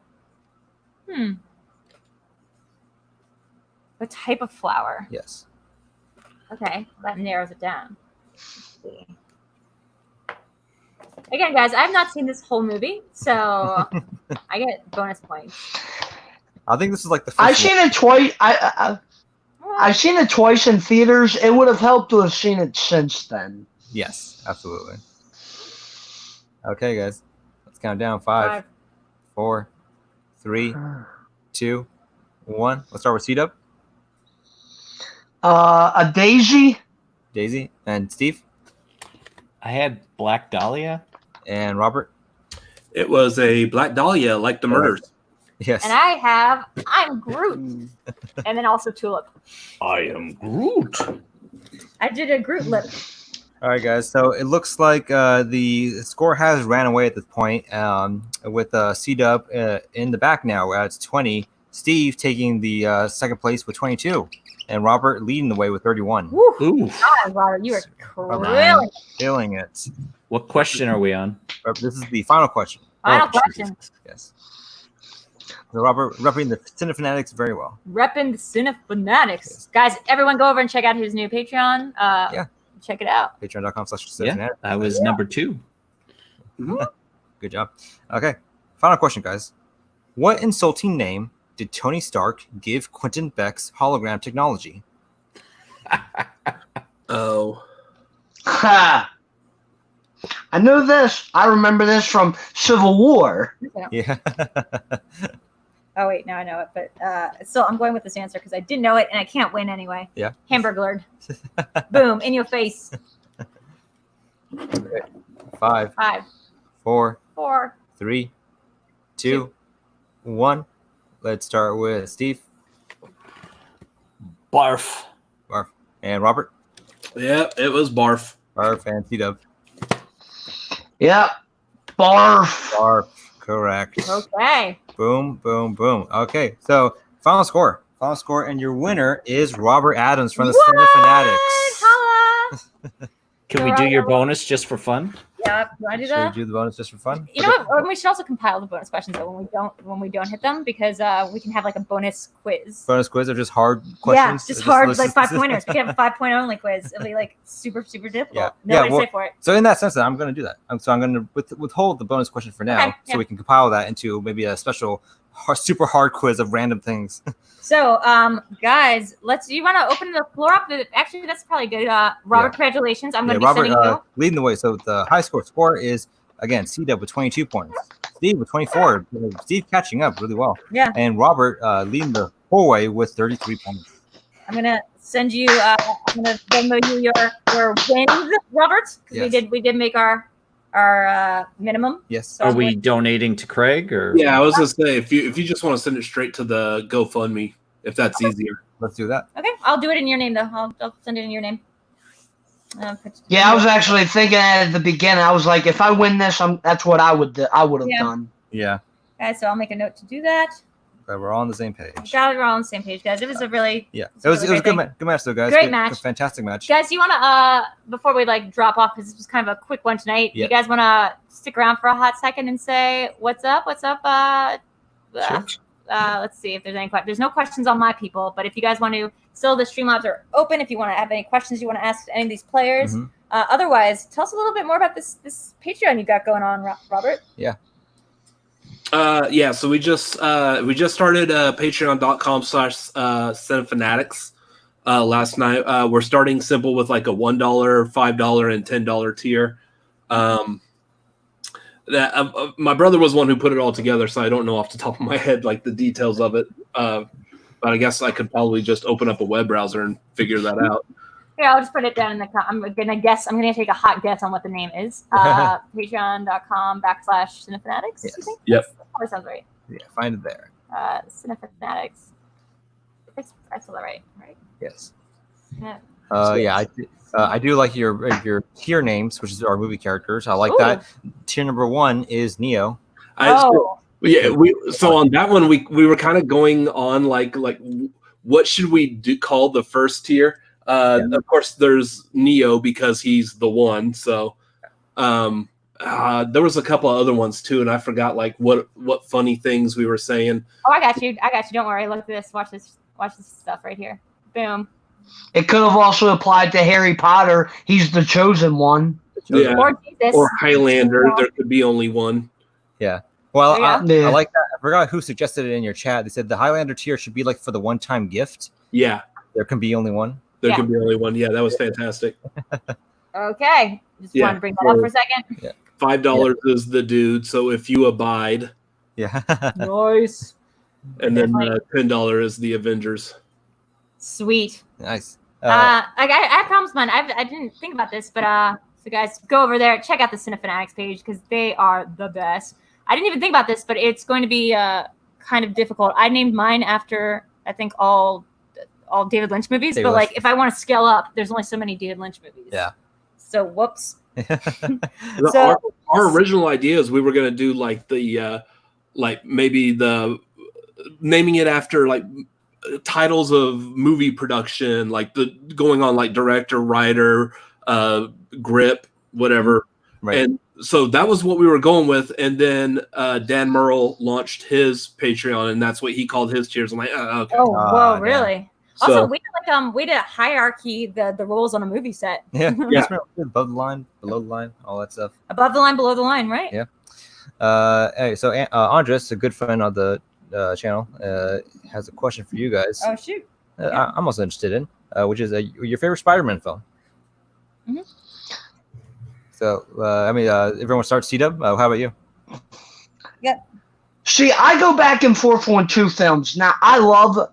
What type of flower? Yes. Okay, that narrows it down. Let's see. Again, guys, I've not seen this whole movie, so I get bonus points. I think this is like the first I've seen it twice. I've seen it twice in theaters. It would have helped to have seen it since then. Yes, absolutely. Okay, guys. Let's count down. 5, 4, 3, 2, 1. Let's start with C-Dub. A daisy. Daisy. And Steve. I had Black Dahlia. And Robert. It was a Black Dahlia, like the murders. Yes. And I'm Groot. And then also Tulip. I am Groot. I did a Groot lip. All right, guys. So it looks like the score has ran away at this point with C-Dub in the back now. It's 20. Steve taking the second place with 22. And Robert leading the way with 31. Woo. Ooh. God, Robert, you are Killing it. What question are we on? This is the final question. Final question. Yes. So Robert repping the Cinefanatics very well. Repping the Cinefanatics. Guys, everyone go over and check out his new Patreon. Check it out. Patreon.com/Cinefanatics. Yeah, I was number 2. Good job. Okay. Final question, guys. What insulting name did Tony Stark give Quentin Beck's hologram technology? Oh. Ha! I know this. I remember this from Civil War. Yeah. Oh, wait, now I know it. But still, I'm going with this answer because I didn't know it and I can't win anyway. Yeah. Hamburglar. Boom, in your face. 5, 4, 4. 3, 2, 1. Let's start with Steve. Barf. Barf. And Robert. Yeah, it was Barf. Barf and C-Dub. Yep. Barf. Barf. Correct. Okay. Boom, boom, boom. Okay, so final score. Final score, and your winner is Robert Adams from the Cinefanatics. Holla! Can we do your bonus just for fun? Yeah, you want to do Should we that? do the bonus just for fun? You know what? We should also compile the bonus questions though when we don't hit them because we can have like a bonus quiz. Bonus quiz or just hard questions? Yeah, just hard like 5 pointers. We can have a 5 point only quiz. It'll be like super difficult. Yeah. Nobody well, say for it. So in that sense, I'm going to do that. So I'm going to withhold the bonus question for now, Okay, so we can compile that into maybe a special super hard quiz of random things. So, guys, you want to open the floor up? Actually, that's probably good. Robert, congratulations. I'm going to be Robert, sending you. leading the way. So the high score is, again, C-Dub with 22 points. Steve with 24. Steve catching up really well. Yeah. And Robert leading the whole way with 33 points. I'm going to send you, I'm going to Venmo you your wins, Robert, because we did make our minimum. Yes. So Are we donating to Craig or? Yeah, I was gonna say if you just want to send it straight to the GoFundMe, if that's easier. Let's do that. Okay, I'll do it in your name though. I'll send it in your name. Yeah, I was actually thinking at the beginning. I was like, if I win this, that's what I would do. I would have done. Yeah. Okay, so I'll make a note to do that. But we're all on the same page. We're all on the same page, guys. It was a really It was a good match though, guys. Great match. Fantastic match. Guys, you want to before we drop off because this was kind of a quick one tonight. Yeah. You guys want to stick around for a hot second and say what's up? What's up? Sure. Let's see if there's any questions. There's no questions on my people, but if you guys want to, still the Streamlabs are open. If you want to have any questions you want to ask any of these players. Mhm. Otherwise, tell us a little bit more about this Patreon you got going on, Robert. Yeah. So we just started patreon.com/cinefanatics last night. We're starting simple with like a $1, $5, and $10 tier. My brother was one who put it all together, so I don't know off the top of my head like the details of it. but I guess I could probably just open up a web browser and figure that out. Yeah, I'll just put it down in the. I'm gonna take a hot guess on what the name is. Patreon.com/Cinefanatics. Yes. You think? Yep. That sounds right. Yeah, find it there. Cinefanatics. I spelled that right? Yes. Yeah. I do like your tier names, which is our movie characters. I like Ooh. that. Tier number 1 is Neo. So on that one we were kind of going on like what should we call the first tier? Of course, there's Neo because he's the one. So there was a couple of other ones too, and I forgot like what funny things we were saying. Oh, I got you. Don't worry. Look at this. Watch this stuff right here. Boom. It could have also applied to Harry Potter. He's the chosen one. Yeah. Or Jesus. Or Highlander. There could be only one. Yeah. Well, I Yeah. like that. I forgot who suggested it in your chat. They said the Highlander tier should be like for the one-time gift. Yeah. There can be only one. There could be only one. Yeah, that was fantastic. Okay. Just wanted to bring that up for a second. Yeah. $5 is the dude. So if you abide, Yeah. Nice. and then $10 is the Avengers. Sweet. Nice. I promised, man. I didn't think about this, but so guys, go over there, check out the Cinefanatics page because they are the best. I didn't even think about this, but it's going to be kind of difficult. I named mine after I think all David Lynch movies, but like if I want to scale up, there's only so many David Lynch movies. Yeah. So whoops. Our original idea is we were going to do like the maybe the naming it after like titles of movie production, like the going on like director, writer, grip, whatever. Right. And so that was what we were going with. And then Dan Murrell launched his Patreon, and that's what he called his tiers. I'm like, okay. Oh, whoa, damn. really? So, Also, we did a hierarchy the roles on a movie set. Yeah. Yeah. Above the line, below the line, all that stuff. Above the line, below the line, right? Yeah. Hey, so Andres, a good friend of the channel, has a question for you guys. Oh shoot. I'm also interested in, which is your favorite Spider-Man film. Mm-hmm. So, everyone starts C-Dub. How about you? Yep. See, I go back and forth on two films. Now, I love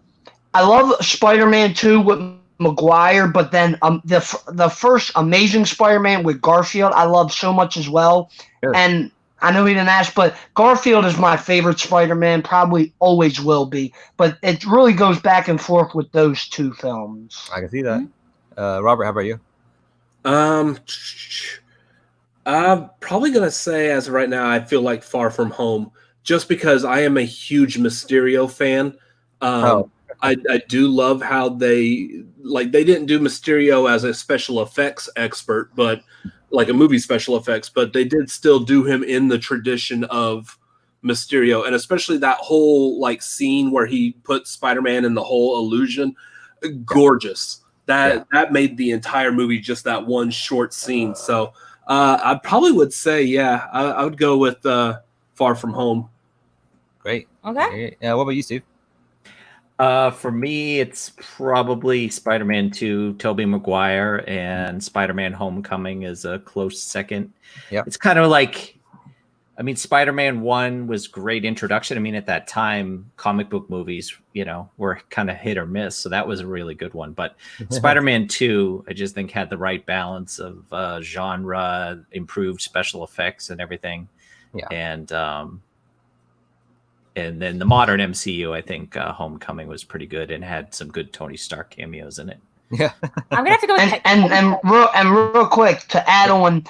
Spider-Man 2 with Maguire, but then the first Amazing Spider-Man with Garfield, I love so much as well. Sure. And I know he didn't ask, but Garfield is my favorite Spider-Man, probably always will be. But it really goes back and forth with those two films. I can see that. Robert, how about you? I'm probably going to say, as of right now, I feel like Far From Home, just because I am a huge Mysterio fan. I do love how they didn't do Mysterio as a special effects expert, but like a movie special effects, but they did still do him in the tradition of Mysterio, and especially that whole like scene where he put Spider-Man in the whole illusion, gorgeous. That made the entire movie just that one short scene. So I probably would say, I would go with Far From Home. Great. Okay. Yeah. What about you, Steve? For me, it's probably Spider-Man 2, Tobey Maguire, and Spider-Man Homecoming is a close second. Yeah. It's kind of like, Spider-Man 1 was great introduction. At that time, comic book movies, were kind of hit or miss. So that was a really good one. But Spider-Man 2, I just think had the right balance of genre, improved special effects and everything. Yeah. And then the modern MCU, I think Homecoming was pretty good and had some good Tony Stark cameos in it. Yeah. I'm gonna have to go with and real quick to add on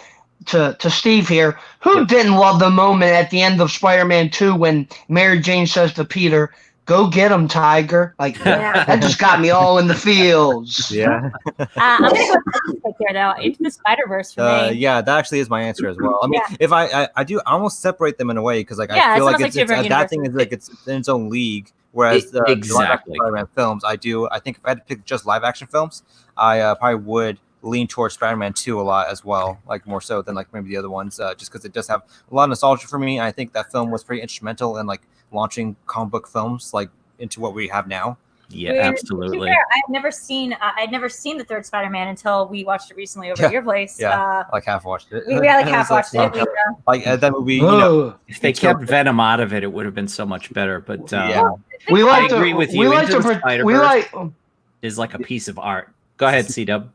to Steve here, who didn't love the moment at the end of Spider-Man 2 when Mary Jane says to Peter, "Go get him, Tiger." Like that just got me all in the feels. Yeah. I'm gonna go with here though. Into the Spider-Verse for me. Yeah, that actually is my answer as well. If I do, I almost separate them in a way because I feel like it's that thing is like it's in its own league. Whereas the exactly Spider-Man films, I think if I had to pick just live action films, I probably would lean towards Spider-Man 2 a lot as well, like more so than like maybe the other ones, just because it does have a lot of nostalgia for me. I think that film was pretty instrumental in like launching comic book films like into what we have now. Yeah, To be absolutely. fair, I'd never seen the third Spider-Man until we watched it recently over at your place. Yeah, like half watched it. We like half It's like, watched it. like that movie, you know. Ugh. If they kept Venom out of it, it would have been so much better. But Yeah. We I like to. agree with We you. like Into to. the We Spider-Verse like. is like a piece of art. Go ahead, C-Dub.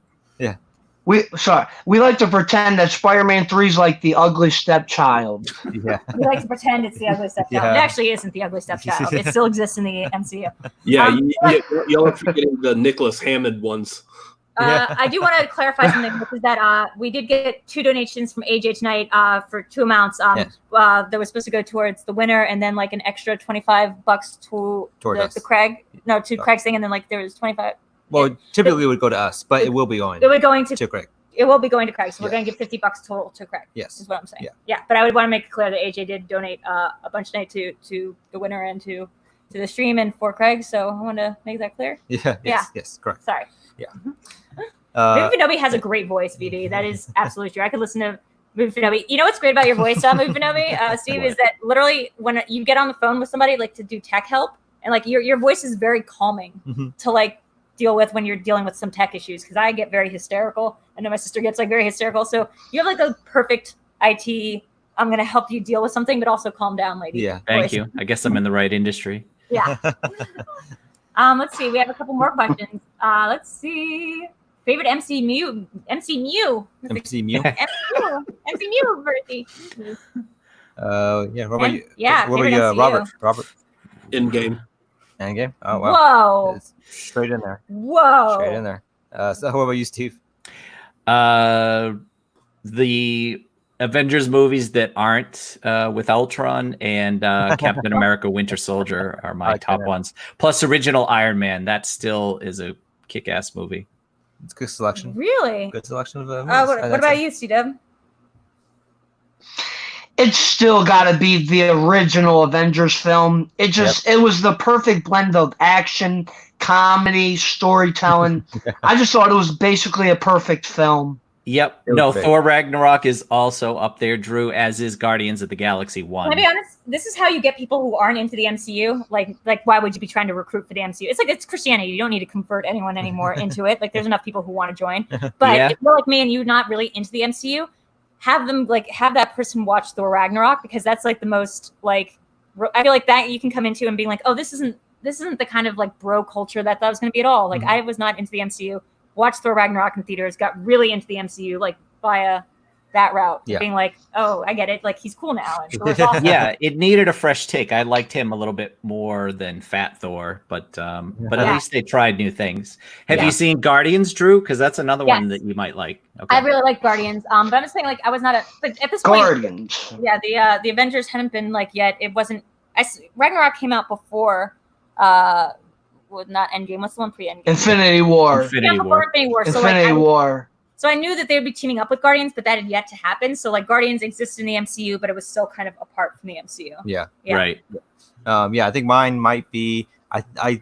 We like to pretend that Spider-Man 3 is like the ugly stepchild. Yeah. We like to pretend it's the ugly stepchild. Yeah. It actually isn't the ugly stepchild. It still exists in the MCU. Yeah, y'all are forgetting the Nicholas Hammond ones. I do want to clarify something, which is that we did get 2 donations from AJ tonight for 2 amounts. Yes. That was supposed to go towards the winner, and then like an extra $25 to the Craig. No, to Craig's thing, and then like there was 25. Well, typically it would go to us, but it will be going. It would going to Craig. It will be going to Craig, so we're going to give $50 total to Craig. Yes. Is what I'm saying. Yeah. But I would want to make it clear that AJ did donate a bunch tonight to the winner and to the stream and for Craig. So I want to make that clear. Yeah. Yes. Correct. Sorry. Yeah. Movie Finobi has a great voice, VD. That is absolutely true. I could listen to Movie Finobi. You know what's great about your voice, Movie Finobi, Steve, is that literally when you get on the phone with somebody like to do tech help, and like your voice is very calming to like deal with when you're dealing with some tech issues, because I get very hysterical. I know my sister gets like very hysterical. So you have like a perfect IT. I'm gonna help you deal with something, but also calm down, lady. Yeah. Thank you. I guess I'm in the right industry. Yeah. Let's see. We have a couple more questions. Let's see. Favorite MCU. MCU. MCU, Bertie. Yeah. What about you? Yeah. What about you, Robert? In game. Endgame. Oh wow. Whoa. It's straight in there. Whoa. Straight in there. So what about you, Steve? The Avengers movies that aren't with Ultron and Captain America Winter Soldier are my top ones. Plus original Iron Man. That still is a kick-ass movie. It's a good selection. Really? Good selection of movies. What about you, C-Dub? It's still got to be the original Avengers film. It was the perfect blend of action, comedy, storytelling. I just thought it was basically a perfect film. Yep. No, Thor Ragnarok is also up there, Drew, as is Guardians of the Galaxy 1. Can I be honest? This is how you get people who aren't into the MCU. Like why would you be trying to recruit for the MCU? It's like it's Christianity. You don't need to convert anyone anymore into it. Like there's enough people who want to join. But if you're like me and you're not really into the MCU, have that person watch Thor Ragnarok, because that's like the most like I feel like that you can come into and being like, oh, this isn't the kind of like bro culture that was going to be at all. Like I was not into the MCU. Watched Thor Ragnarok in theaters, got really into the MCU like via that route, being like, oh, I get it. Like he's cool now. And Thor's awesome. Yeah, it needed a fresh take. I liked him a little bit more than Fat Thor, but at least they tried new things. Have you seen Guardians, Drew? Because that's another one that you might like. Okay. I really like Guardians. But I'm just saying, like, I was not but at this Guardians. point, the Avengers hadn't been like yet. It wasn't. Ragnarok came out before. Not Endgame. What's the one pre-Endgame? Infinity War. Infinity War. So I knew that they would be teaming up with Guardians, but that had yet to happen. So like Guardians existed in the MCU, but it was still kind of apart from the MCU. Yeah. Right. I think mine might be. I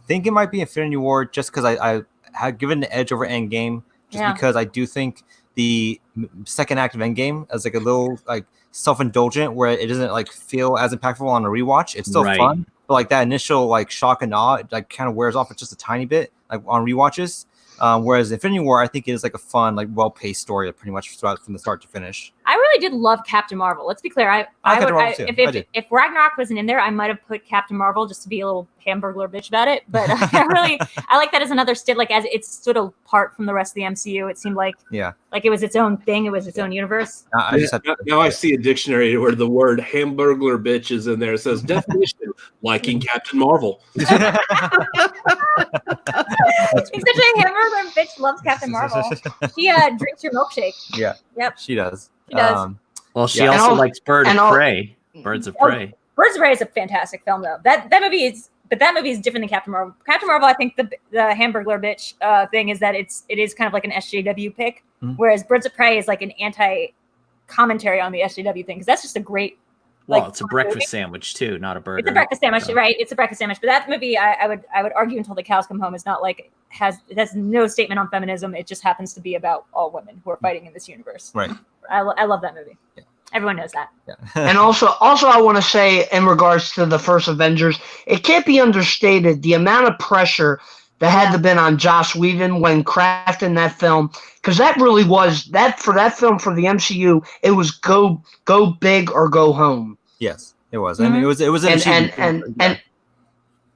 think it might be Infinity War, just because I had given the edge over Endgame, because I do think the second act of Endgame is like a little like self-indulgent, where it doesn't like feel as impactful on a rewatch. It's still fun. But like that initial like shock and awe, it like kind of wears off just a tiny bit, like on rewatches. Whereas Infinity War, I think it is like a fun, like well-paced story, pretty much throughout from the start to finish. I really did love Captain Marvel. Let's be clear. If Ragnarok wasn't in there, I might have put Captain Marvel just to be a little hamburglar bitch about it. But I like that as another like as it's sort of apart from the rest of the MCU. It seemed like it was its own thing. It was its own universe. Now I see a dictionary where the word hamburglar bitch is in there. It says definition: liking Captain Marvel. He's such a hamburger bitch. Loves Captain Marvel. She drinks your milkshake. Yeah. Yep. She does. She does. Well, she also likes Birds of Prey. Birds of Prey. Birds of Prey is a fantastic film, though. That movie is different than Captain Marvel. Captain Marvel, I think the hamburglar bitch thing is that it is kind of like an SJW pick, whereas Birds of Prey is like an anti-commentary on the SJW thing, because that's just a great. Well, it's a breakfast sandwich too, not a burger. It's a breakfast sandwich, right? It's a breakfast sandwich. But that movie, I would argue until the cows come home, is not like it has no statement on feminism. It just happens to be about all women who are fighting in this universe. Right. I love that movie. Yeah. Everyone knows that. Yeah. And also, I want to say in regards to the first Avengers, it can't be understated the amount of pressure that had to been on Joss Whedon when crafting that film, because that really was that for that film for the MCU. It was go big or go home. Yes, it was. I mean, it was an achievement. And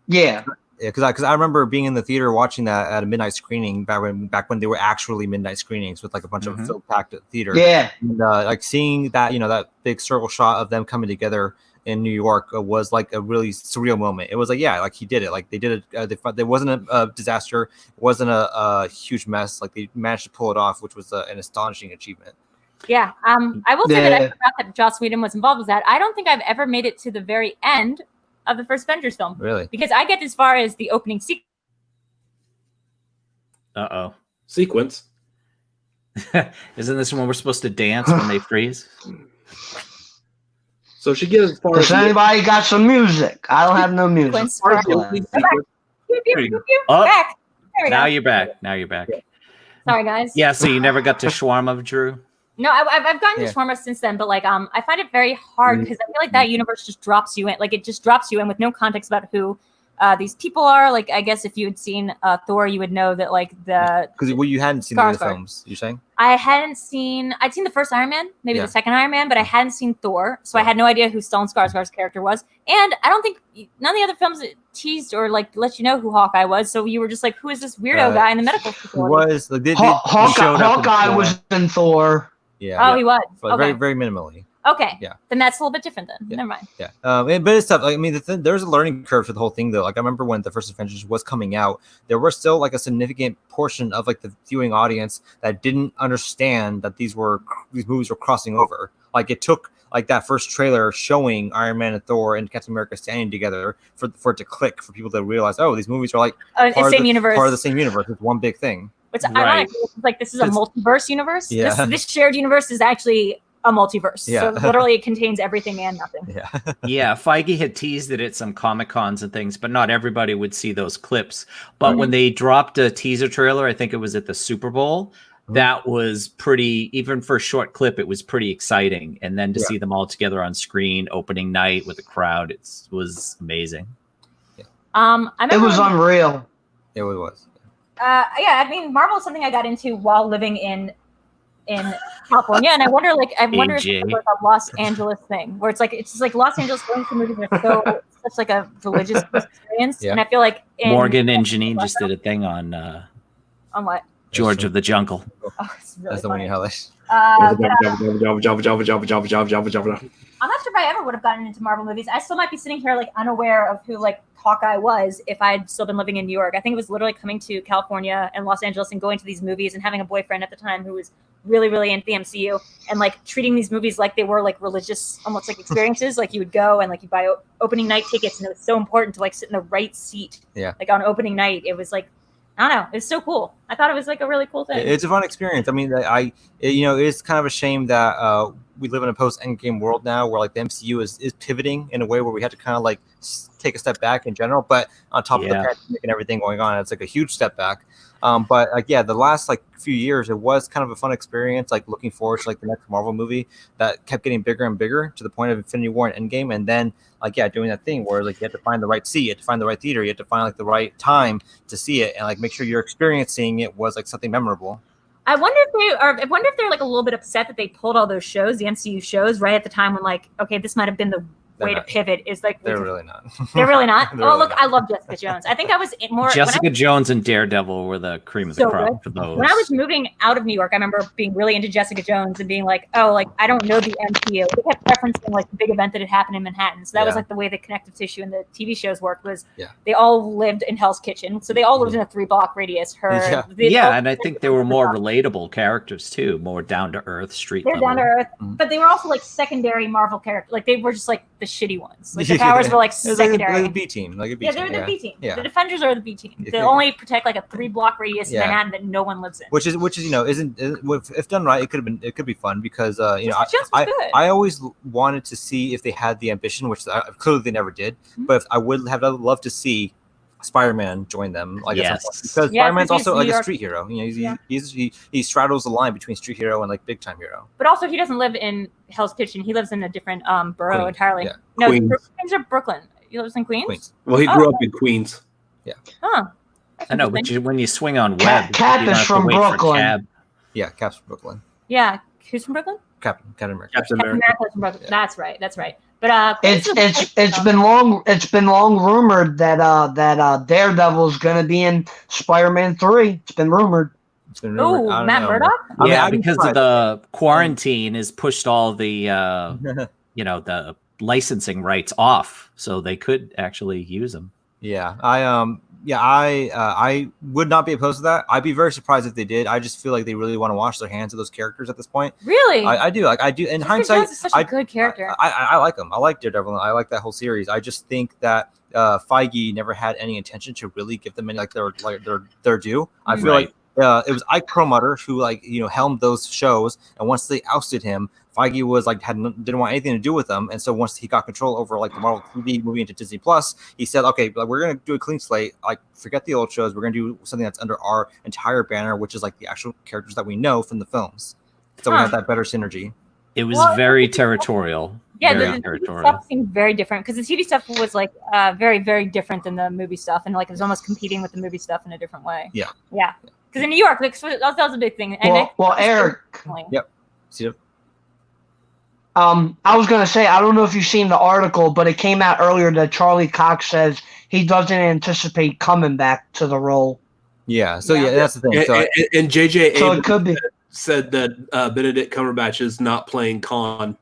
yeah. Yeah, because I remember being in the theater watching that at a midnight screening back when they were actually midnight screenings with like a bunch of film-packed theater. Yeah, and like seeing that, that big circle shot of them coming together in New York was like a really surreal moment. It was like, yeah, like he did it. Like they did it. There wasn't a disaster. It wasn't a huge mess. Like they managed to pull it off, which was an astonishing achievement. Yeah. I will say that I forgot that Joss Whedon was involved with that. I don't think I've ever made it to the very end of the first Avengers film. Really? Because I get as far as the opening sequence. Sequence. Isn't this when we're supposed to dance when they freeze? So she gets as far does as anybody got some music? I don't have no music. as far as the opening sequence. Back. There we Now go. you're back. Now you're back. Sorry, guys. Yeah, so you never got to shawarma, Drew? No, I've gotten to shawarma since then, but like I find it very hard because I feel like that universe just drops you in. Like it just drops you in with no context about who these people are. Like I guess if you had seen Thor, you would know that like the because you hadn't seen the other films. You're saying? I'd seen the first Iron Man, maybe the second Iron Man, but I hadn't seen Thor, so I had no idea who Stellan Skarsgård's character was. And I don't think none of the other films teased or like let you know who Hawkeye was. So you were just like, who is this weirdo guy in the medical facility? Was like Hawkeye was in Thor. Yeah. Oh, he was. But very, very minimally. Okay. Yeah. Then that's a little bit different then. Yeah. Never mind. Yeah. But it's tough. Like, I mean, there's a learning curve to the whole thing, though. Like, I remember when the first Avengers was coming out, there were still like a significant portion of like the viewing audience that didn't understand that these movies were crossing over. Like, it took like that first trailer showing Iron Man and Thor and Captain America standing together for it to click, for people to realize, oh, these movies are like part of the same universe. It's one big thing. It's ironic. It's like this is a multiverse universe. Yeah. This shared universe is actually a multiverse. Yeah. So literally it contains everything and nothing. Yeah. Yeah, Feige had teased it at some Comic-Cons and things, but not everybody would see those clips. But when they dropped a teaser trailer, I think it was at the Super Bowl, that was pretty, even for a short clip, it was pretty exciting. And then to see them all together on screen, opening night with a crowd, it was amazing. Yeah. It was unreal. It was. I mean, Marvel is something I got into while living in California, and I wonder if it's like a Los Angeles thing, where it's just like Los Angeles going to movies are such like a religious experience, and I feel like Morgan and Janine just did a thing on what? George of the Jungle. Oh, it's really That's the one you hellish. I'm not sure if I ever would have gotten into Marvel movies. I still might be sitting here like unaware of who like Hawkeye was if I'd still been living in New York. I think it was literally coming to California and Los Angeles and going to these movies and having a boyfriend at the time who was really, really into the MCU and like treating these movies like they were like religious, almost like experiences. Like you would go and like you buy opening night tickets, and it was so important to like sit in the right seat. Yeah. Like on opening night, it was like, I don't know. It's so cool. I thought it was like a really cool thing. It's a fun experience. I mean, it's kind of a shame that we live in a post-Endgame world now where like the MCU is pivoting in a way where we had to kind of like take a step back in general. But on top of the pandemic and everything going on, it's like a huge step back. But like, the last like few years, it was kind of a fun experience, like looking forward to like the next Marvel movie that kept getting bigger and bigger to the point of Infinity War and Endgame. And then like, doing that thing where like you had to find the right seat, you had to find the right theater, you had to find like the right time to see it and like make sure you're experiencing it was like something memorable. I wonder if they're like a little bit upset that they pulled all those shows, the MCU shows, right at the time when like, okay, this might have been the way to pivot. Is like they're really not. They're really not. Oh, look, I love Jessica Jones. I think I was more. Jessica Jones and Daredevil were the cream of the crop for those. When I was moving out of New York, I remember being really into Jessica Jones and being like, oh, like I don't know the MCU. They kept referencing like the big event that had happened in Manhattan. So that was like the way the connective tissue in the TV shows worked was they all lived in Hell's Kitchen. So they all lived in a 3-block radius. And I think they were more relatable characters too, more down to earth, street level. They're down to earth, but they were also like secondary Marvel characters. Like they were just like the shitty ones. Like the powers were like secondary. Like a B team. Like a B team. They're the B team. Yeah. The Defenders are the B team. They only protect like a 3-block radius in Manhattan that no one lives in. Which is isn't if done right, it could be fun because I always wanted to see if they had the ambition, which clearly they never did. But I would have loved to see Spider-Man joined them. Like at some point. Because Yeah, Spider-Man's 'cause he's also like New a York. street hero. You know, he straddles the line between street hero and like big time hero. But also, he doesn't live in Hell's Kitchen. He lives in a different borough Queens, entirely. yeah. No, Queens. Queens or Brooklyn. He lives in Queens. Queens. Well, he grew up in Queens. Huh. That's I know, but interesting. when you swing on Cap- web, Cap you don't is have to from wait for Brooklyn. Cab. Yeah, Cap's from Brooklyn. Yeah. Who's from Brooklyn? Captain America. Captain Captain America. America's from Brooklyn. Yeah. That's right. That's right. But It's been long rumored that Daredevil's gonna be in Spider-Man 3. It's been rumored. It's been rumored. Oh, I don't Matt know. Murdock? I mean, Yeah, I'd be because of surprised. the quarantine has pushed all the the licensing rights off, so they could actually use them. Yeah, I would not be opposed to that. I'd be very surprised if they did. I just feel like they really want to wash their hands of those characters at this point. Really? I do. Like I do. In Jessica hindsight, Jones is such a good character. I like him. I like Daredevil. I like that whole series. I just think that Feige never had any intention to really give them any their due. I feel Right. like it was Ike Perlmutter who helmed those shows, and once they ousted him, Feige was didn't want anything to do with them, and so once he got control over the Marvel TV movie into Disney Plus, he said, "Okay, we're gonna do a clean slate. Forget the old shows. We're gonna do something that's under our entire banner, which is the actual characters that we know from the films. So we have that better synergy." It was Well, very territorial. Yeah, very the TV territorial. stuff seemed very different because the TV stuff was very, very different than the movie stuff, and it was almost competing with the movie stuff in a different way. Yeah. Yeah. Because in New York, that was a big thing. And Well, Eric. Yep. See it? I was gonna say, I don't know if you've seen the article, but it came out earlier that Charlie Cox says he doesn't anticipate coming back to the role. Yeah. So Yeah. that's the thing. So And JJ So it Abrams could be. said that Benedict Cumberbatch is not playing Khan.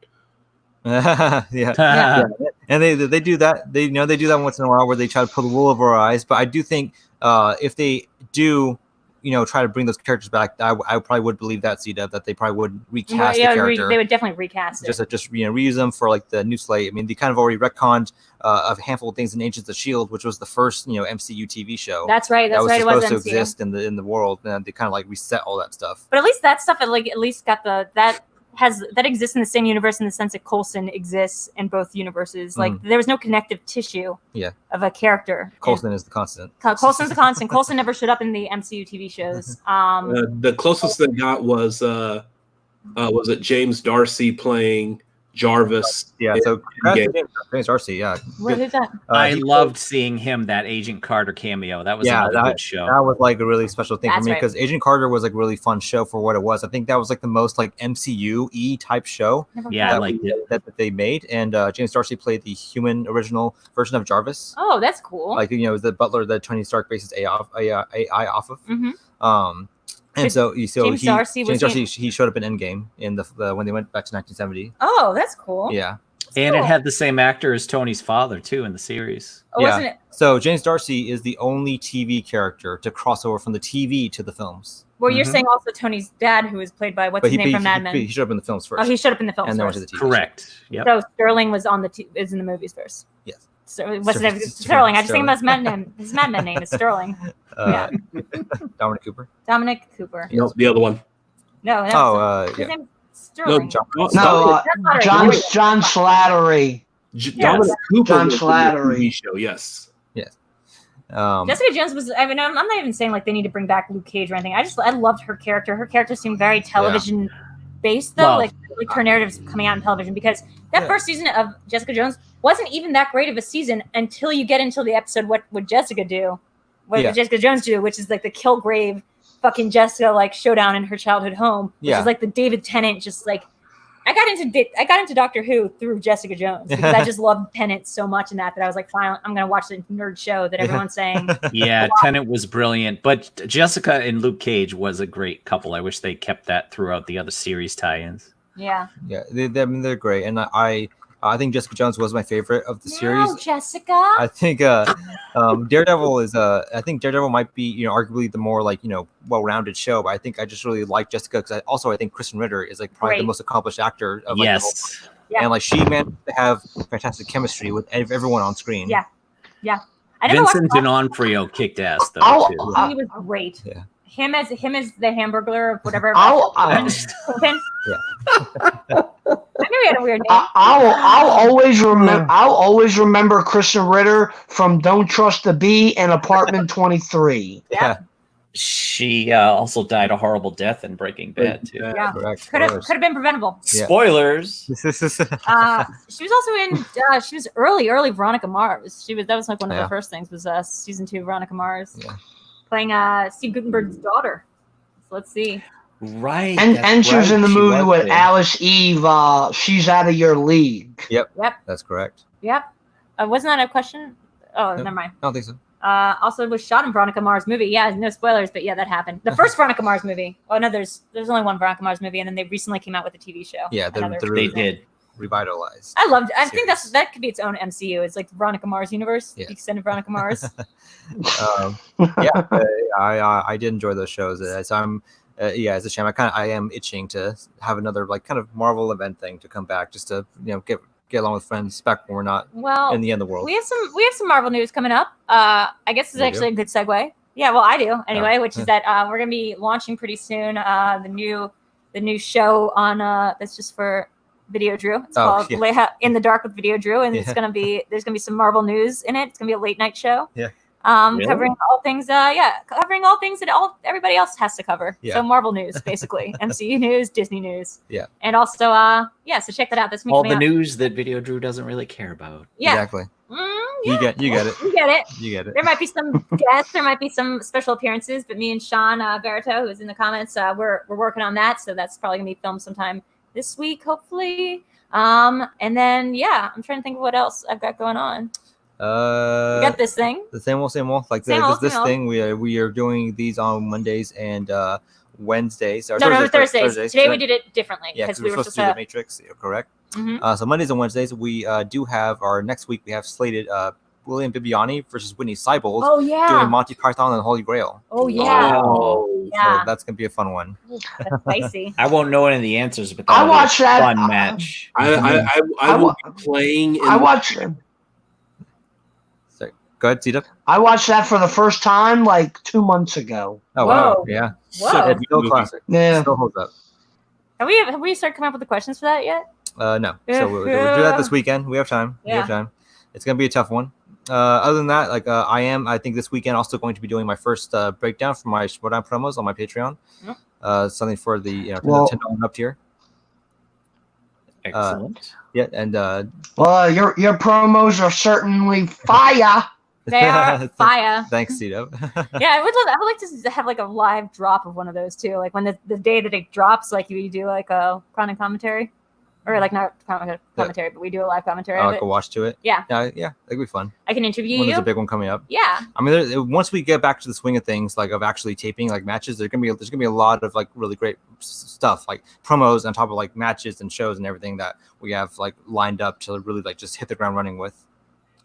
yeah. Yeah. And they do that. They do that once in a while where they try to pull the wool over our eyes. But I do think if they do, try to bring those characters back, I probably would believe that C-Dub, that they probably would recast the character. they would definitely recast it. Just reuse them for the new slate. I mean, they kind of already retconned a handful of things in Agents of S.H.I.E.L.D., which was the first MCU TV show. That's right. that That's was right. It was supposed to MCU. exist in the world, and they kind of reset all that stuff. But at least that stuff, at least got that exists in the same universe in the sense that Coulson exists in both universes. There was no connective tissue of a character. Coulson is the constant. Coulson's a constant. Coulson never showed up in the MCU TV shows. The closest they got was it James Darcy playing Jarvis? Yeah, so Yeah. James Darcy, yeah. Who's that? I He loved seeing him, that Agent Carter cameo. That was another good show. That was a really special thing That's for me right. because Agent Carter was a really fun show for what it was. I think that was the most MCU-y type show Yeah, I that, liked it. that they made. And James Darcy played the human original version of Jarvis. Oh, that's cool. It was the butler that Tony Stark bases AI off of. Mhm. And so James Darcy was he showed up in Endgame in the when they went back to 1970. Oh, that's cool. Yeah. And cool. it had the same actor as Tony's father, too, in the series. Oh, Yeah. wasn't it? So James Darcy is the only TV character to cross over from the TV to the films. Well, you're Mhm. saying also Tony's dad, who was played by what's his name from Mad Men. He showed up in the films first. Oh, he showed up in the films and then went first. to the TV. Correct. Yep. So Sterling was is in the movies first. Yes. So what's Sterling. his name? Sterling. I just think about his Mad Men. His Mad Men name is Sterling. Yeah. Dominic Cooper. Dominic Cooper. No, the other one. No, that's Oh, his yeah. name is Sterling. John. No, That's not right. John Slattery. Dominic Cooper John was in the Slattery. TV show. Yes. Jessica Jones was. I mean, I'm not even saying they need to bring back Luke Cage or anything. I loved her character. Her character seemed very television based, though. Well, like her narratives coming out in television. Because that first season of Jessica Jones wasn't even that great of a season until you get into the episode. What would Jessica do? What would Jessica Jones do? Which is the Kilgrave fucking Jessica showdown in her childhood home. Which is the David Tennant I got into Doctor Who through Jessica Jones because I just loved Tennant so much in that I was like, fine, I'm gonna watch the nerd show that everyone's saying. Yeah, Tennant was brilliant, but Jessica and Luke Cage was a great couple. I wish they kept that throughout the other series tie-ins. Yeah. Yeah, they're great, and I think Jessica Jones was my favorite of the series. No, Jessica. I think Daredevil is I think Daredevil might be arguably the more well-rounded show, but I think I just really like Jessica because I think Kristen Ritter is probably the most accomplished actor of the whole. Yeah. And she managed to have fantastic chemistry with everyone on screen. Yeah. I never Vincent watched D'Onofrio kicked ass though too. He was great. Yeah. him as the Hamburglar of whatever. I knew he had a weird name. I'll always remember Kristen Ritter from Don't Trust the Bee and Apartment 23. Yeah. She also died a horrible death in Breaking Bad too. Yeah, Correct. could have been preventable. Yeah. Spoilers. She was also in. She was early Veronica Mars. That was like one of the first things was season 2 Veronica Mars, playing Steve Guttenberg's daughter. So let's see. Right. And she was in the movie with Alice Eve. She's Out of Your League. Yep. That's correct. Yep. Wasn't that a question? Oh, never mind. I don't think so. Also was shot in Veronica Mars movie. Yeah, no spoilers, but yeah, that happened. The first Veronica Mars movie. Oh no, there's only one Veronica Mars movie, and then they recently came out with a TV show. Yeah, they did revitalize. I loved it. I think that could be its own MCU. It's like Veronica Mars universe, the extended Veronica Mars. I did enjoy those shows. So I'm. It's a shame. I am itching to have another like kind of Marvel event thing to come back, just to get along with friends back when we're not in the end of the world. We have some Marvel news coming up. I guess this is actually a good segue. Yeah, well, I do anyway, which is that we're gonna be launching pretty soon the new show on that's just for VideoDREW. It's called In the Dark with VideoDREW, and there's gonna be some Marvel news in it. It's gonna be a late night show. Yeah. Really? Covering all things that everybody else has to cover. Yeah. So Marvel news, basically. MCU news, Disney news. Yeah. And also, so check that out. That's all the news that VideoDREW doesn't really care about. Yeah. Exactly. You get it. You get it. You get it. There might be some guests, there might be some special appearances, but me and Sean Barreto, who's in the comments, we're working on that. So that's probably gonna be filmed sometime this week, hopefully. And then I'm trying to think of what else I've got going on. We got this thing. The same old. Like this thing, we are doing these on Mondays and Wednesdays. Or Thursdays. Today we did it differently because we were supposed to do the Matrix. Correct. Mm-hmm. So Mondays and Wednesdays we do have our next week. We have slated William Bibiani versus Whitney Seibold. Oh yeah. Doing Monty Python and the Holy Grail. Oh yeah. So that's gonna be a fun one. That's spicy. I won't know any of the answers, but I watched that fun match. I will be playing. I watched. Go ahead, Tita. I watched that for the first time like 2 months ago. Oh wow! Yeah. Whoa. Still classic. Yeah. Still holds up. Have we started coming up with the questions for that yet? No. So we'll do that this weekend. We have time. Yeah. We have time. It's gonna be a tough one. Other than that, like I think this weekend also going to be doing my first breakdown for my Schmoedown promos on my Patreon. Something for the $10 up tier. Excellent. And your promos are certainly fire. They are fire. Thanks, Tito. Yeah, I would like to have like a live drop of one of those too. Like when the day that it drops, like you do like a chronic commentary, or like not commentary, but we do a live commentary. Like a watch to it. Yeah, that'd be fun. I can interview when you. There's a big one coming up. Yeah. I mean, once we get back to the swing of things, like of actually taping like matches, there's gonna be a lot of like really great stuff, like promos on top of like matches and shows and everything that we have like lined up to really like just hit the ground running with.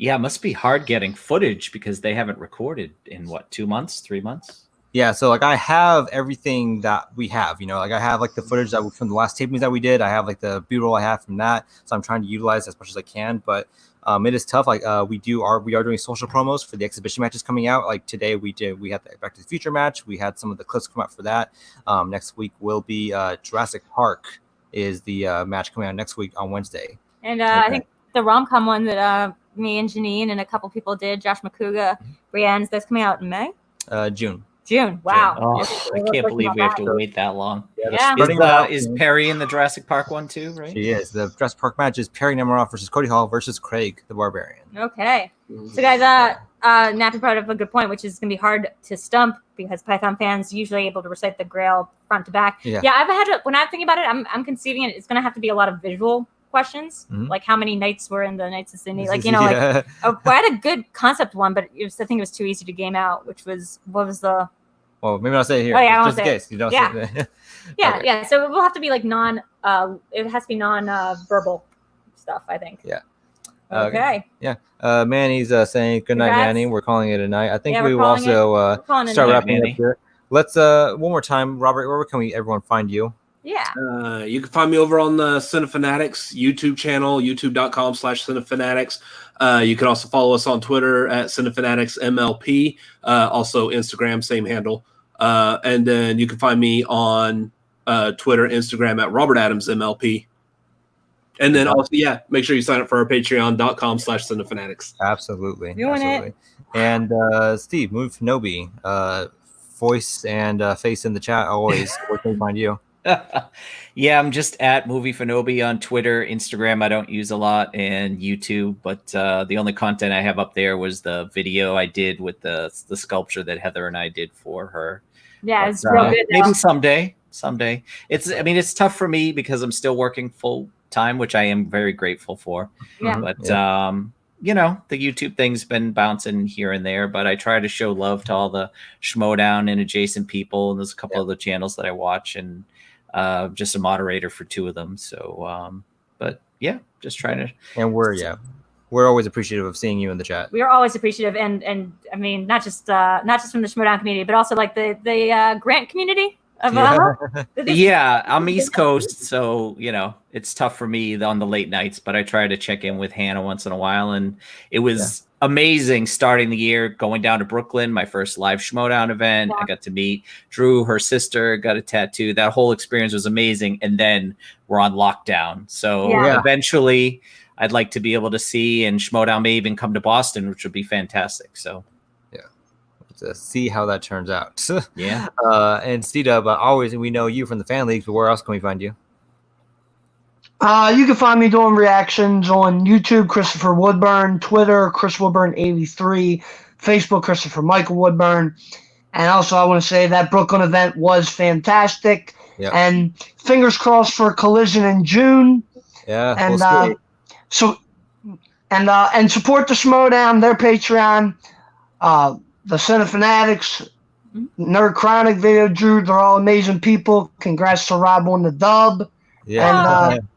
Yeah, it must be hard getting footage because they haven't recorded in 2 months, 3 months. Yeah, so like I have everything that we have, like I have like the footage that from the last tapings that we did. I have like the B-roll I have from that, so I'm trying to utilize as much as I can. But it is tough. Like we are doing social promos for the exhibition matches coming out. Like today we had the Back to the Future match. We had some of the clips come out for that. Next week will be Jurassic Park is the match coming out next week on Wednesday. And I think the rom-com one that me and Janine and a couple people did, Josh McCouga, Brienne's, that's coming out in May? June. Wow. Oh, I can't believe we have to wait that long. Yeah. Is Perry in the Jurassic Park one too, right? She is. The Jurassic Park match is Perry Nemiroff versus Cody Hall versus Craig the Barbarian. Okay. So guys, Nappy brought up a good point, which is going to be hard to stump because Python fans usually able to recite the Grail front to back. Yeah, when I'm thinking about it, I'm conceiving it. It's going to have to be a lot of visual questions, like how many nights were in the Knights of Sydney, like I had a good concept one, but I think it was too easy to game out. Which was Well, maybe I'll say it here. Oh yeah, just in case you don't. Yeah, say it. yeah, yeah. So it will have to be like it has to be non-verbal stuff, I think. Yeah. Okay. Yeah. Manny's saying good night, Manny. We're calling it a night. I think we will calling also start wrapping Manny. up here. Let's one more time, Robert. Where can everyone find you? Yeah. You can find me over on the Cinefanatics YouTube channel, youtube.com/Cinefanatics. You can also follow us on Twitter at CinefanaticsMLP. Also Instagram, same handle. And then you can find me on Twitter, Instagram at Robert Adams MLP. And then also, make sure you sign up for our patreon.com/cinefanatics. Absolutely. Doing Absolutely. And Steve, Movie Fanobi, voice and face in the chat always. Where can we find you? Yeah, I'm just at Movie Fanobi on Twitter, Instagram. I don't use a lot, and YouTube. But the only content I have up there was the video I did with the sculpture that Heather and I did for her. Yeah, it's real good. Maybe someday. It's tough for me because I'm still working full time, which I am very grateful for. Yeah. But the YouTube thing's been bouncing here and there, but I try to show love to all the Schmoedown and adjacent people, and there's a couple other channels that I watch, and just a moderator for 2 of them. So just trying to. And we're always appreciative of seeing you in the chat. We are always appreciative, and I mean, not just from the Schmoedown community, but also like the grant community. I'm East Coast, so it's tough for me on the late nights, but I try to check in with Hannah once in a while, and it was amazing starting the year, going down to Brooklyn, my first live Schmoedown event. I got to meet Drew, her sister, got a tattoo. That whole experience was amazing, and then we're on lockdown, so eventually I'd like to be able to see, and Schmoedown may even come to Boston, which would be fantastic. So to see how that turns out. And C-Dub, always, we know you from the fan leagues, but where else can we find you? You can find me doing reactions on YouTube, Christopher Woodburn, Twitter, Chris Woodburn 83, Facebook, Christopher Michael Woodburn. And also, I want to say that Brooklyn event was fantastic. Yep. And fingers crossed for Collision in June. Yeah, and and support the Schmoedown, their Patreon. The Cinefanatics, NerdChronic, VideoDREW, they're all amazing people. Congrats to Rob on the dub. Yeah. And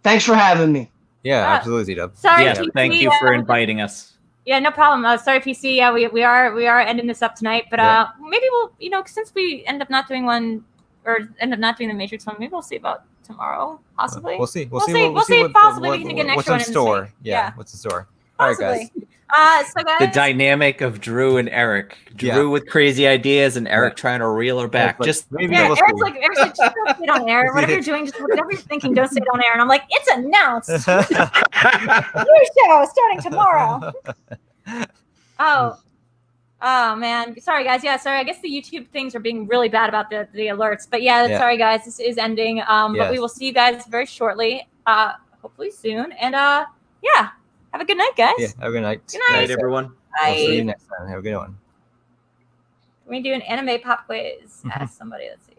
thanks for having me. Yeah, absolutely, Dub. Sorry, thank you for inviting us. Yeah, no problem. Sorry, PC. Yeah, we are ending this up tonight, but maybe we'll, since we end up not doing one, or end up not doing the Matrix one, maybe we'll see about tomorrow, possibly. We'll see. We'll see. Possibly we can get an extra one what's in this store. week. Yeah, what's in store. Possibly. All right, guys. So guys, The dynamic of Drew and Eric. Drew with crazy ideas, and Eric trying to reel her back. Eric's like, Eric's like, just don't say it on air. Whatever you're doing, just whatever you're thinking, don't say it on air. And I'm like, it's announced. New show starting tomorrow. Oh man, sorry guys. Yeah, sorry. I guess the YouTube things are being really bad about the alerts. But sorry guys, this is ending. But we will see you guys very shortly. Hopefully soon. And have a good night, guys. Yeah, have a good night. Good night, everyone. Bye. We'll see you next time. Have a good one. We're gonna do an anime pop quiz. Ask somebody. Let's see.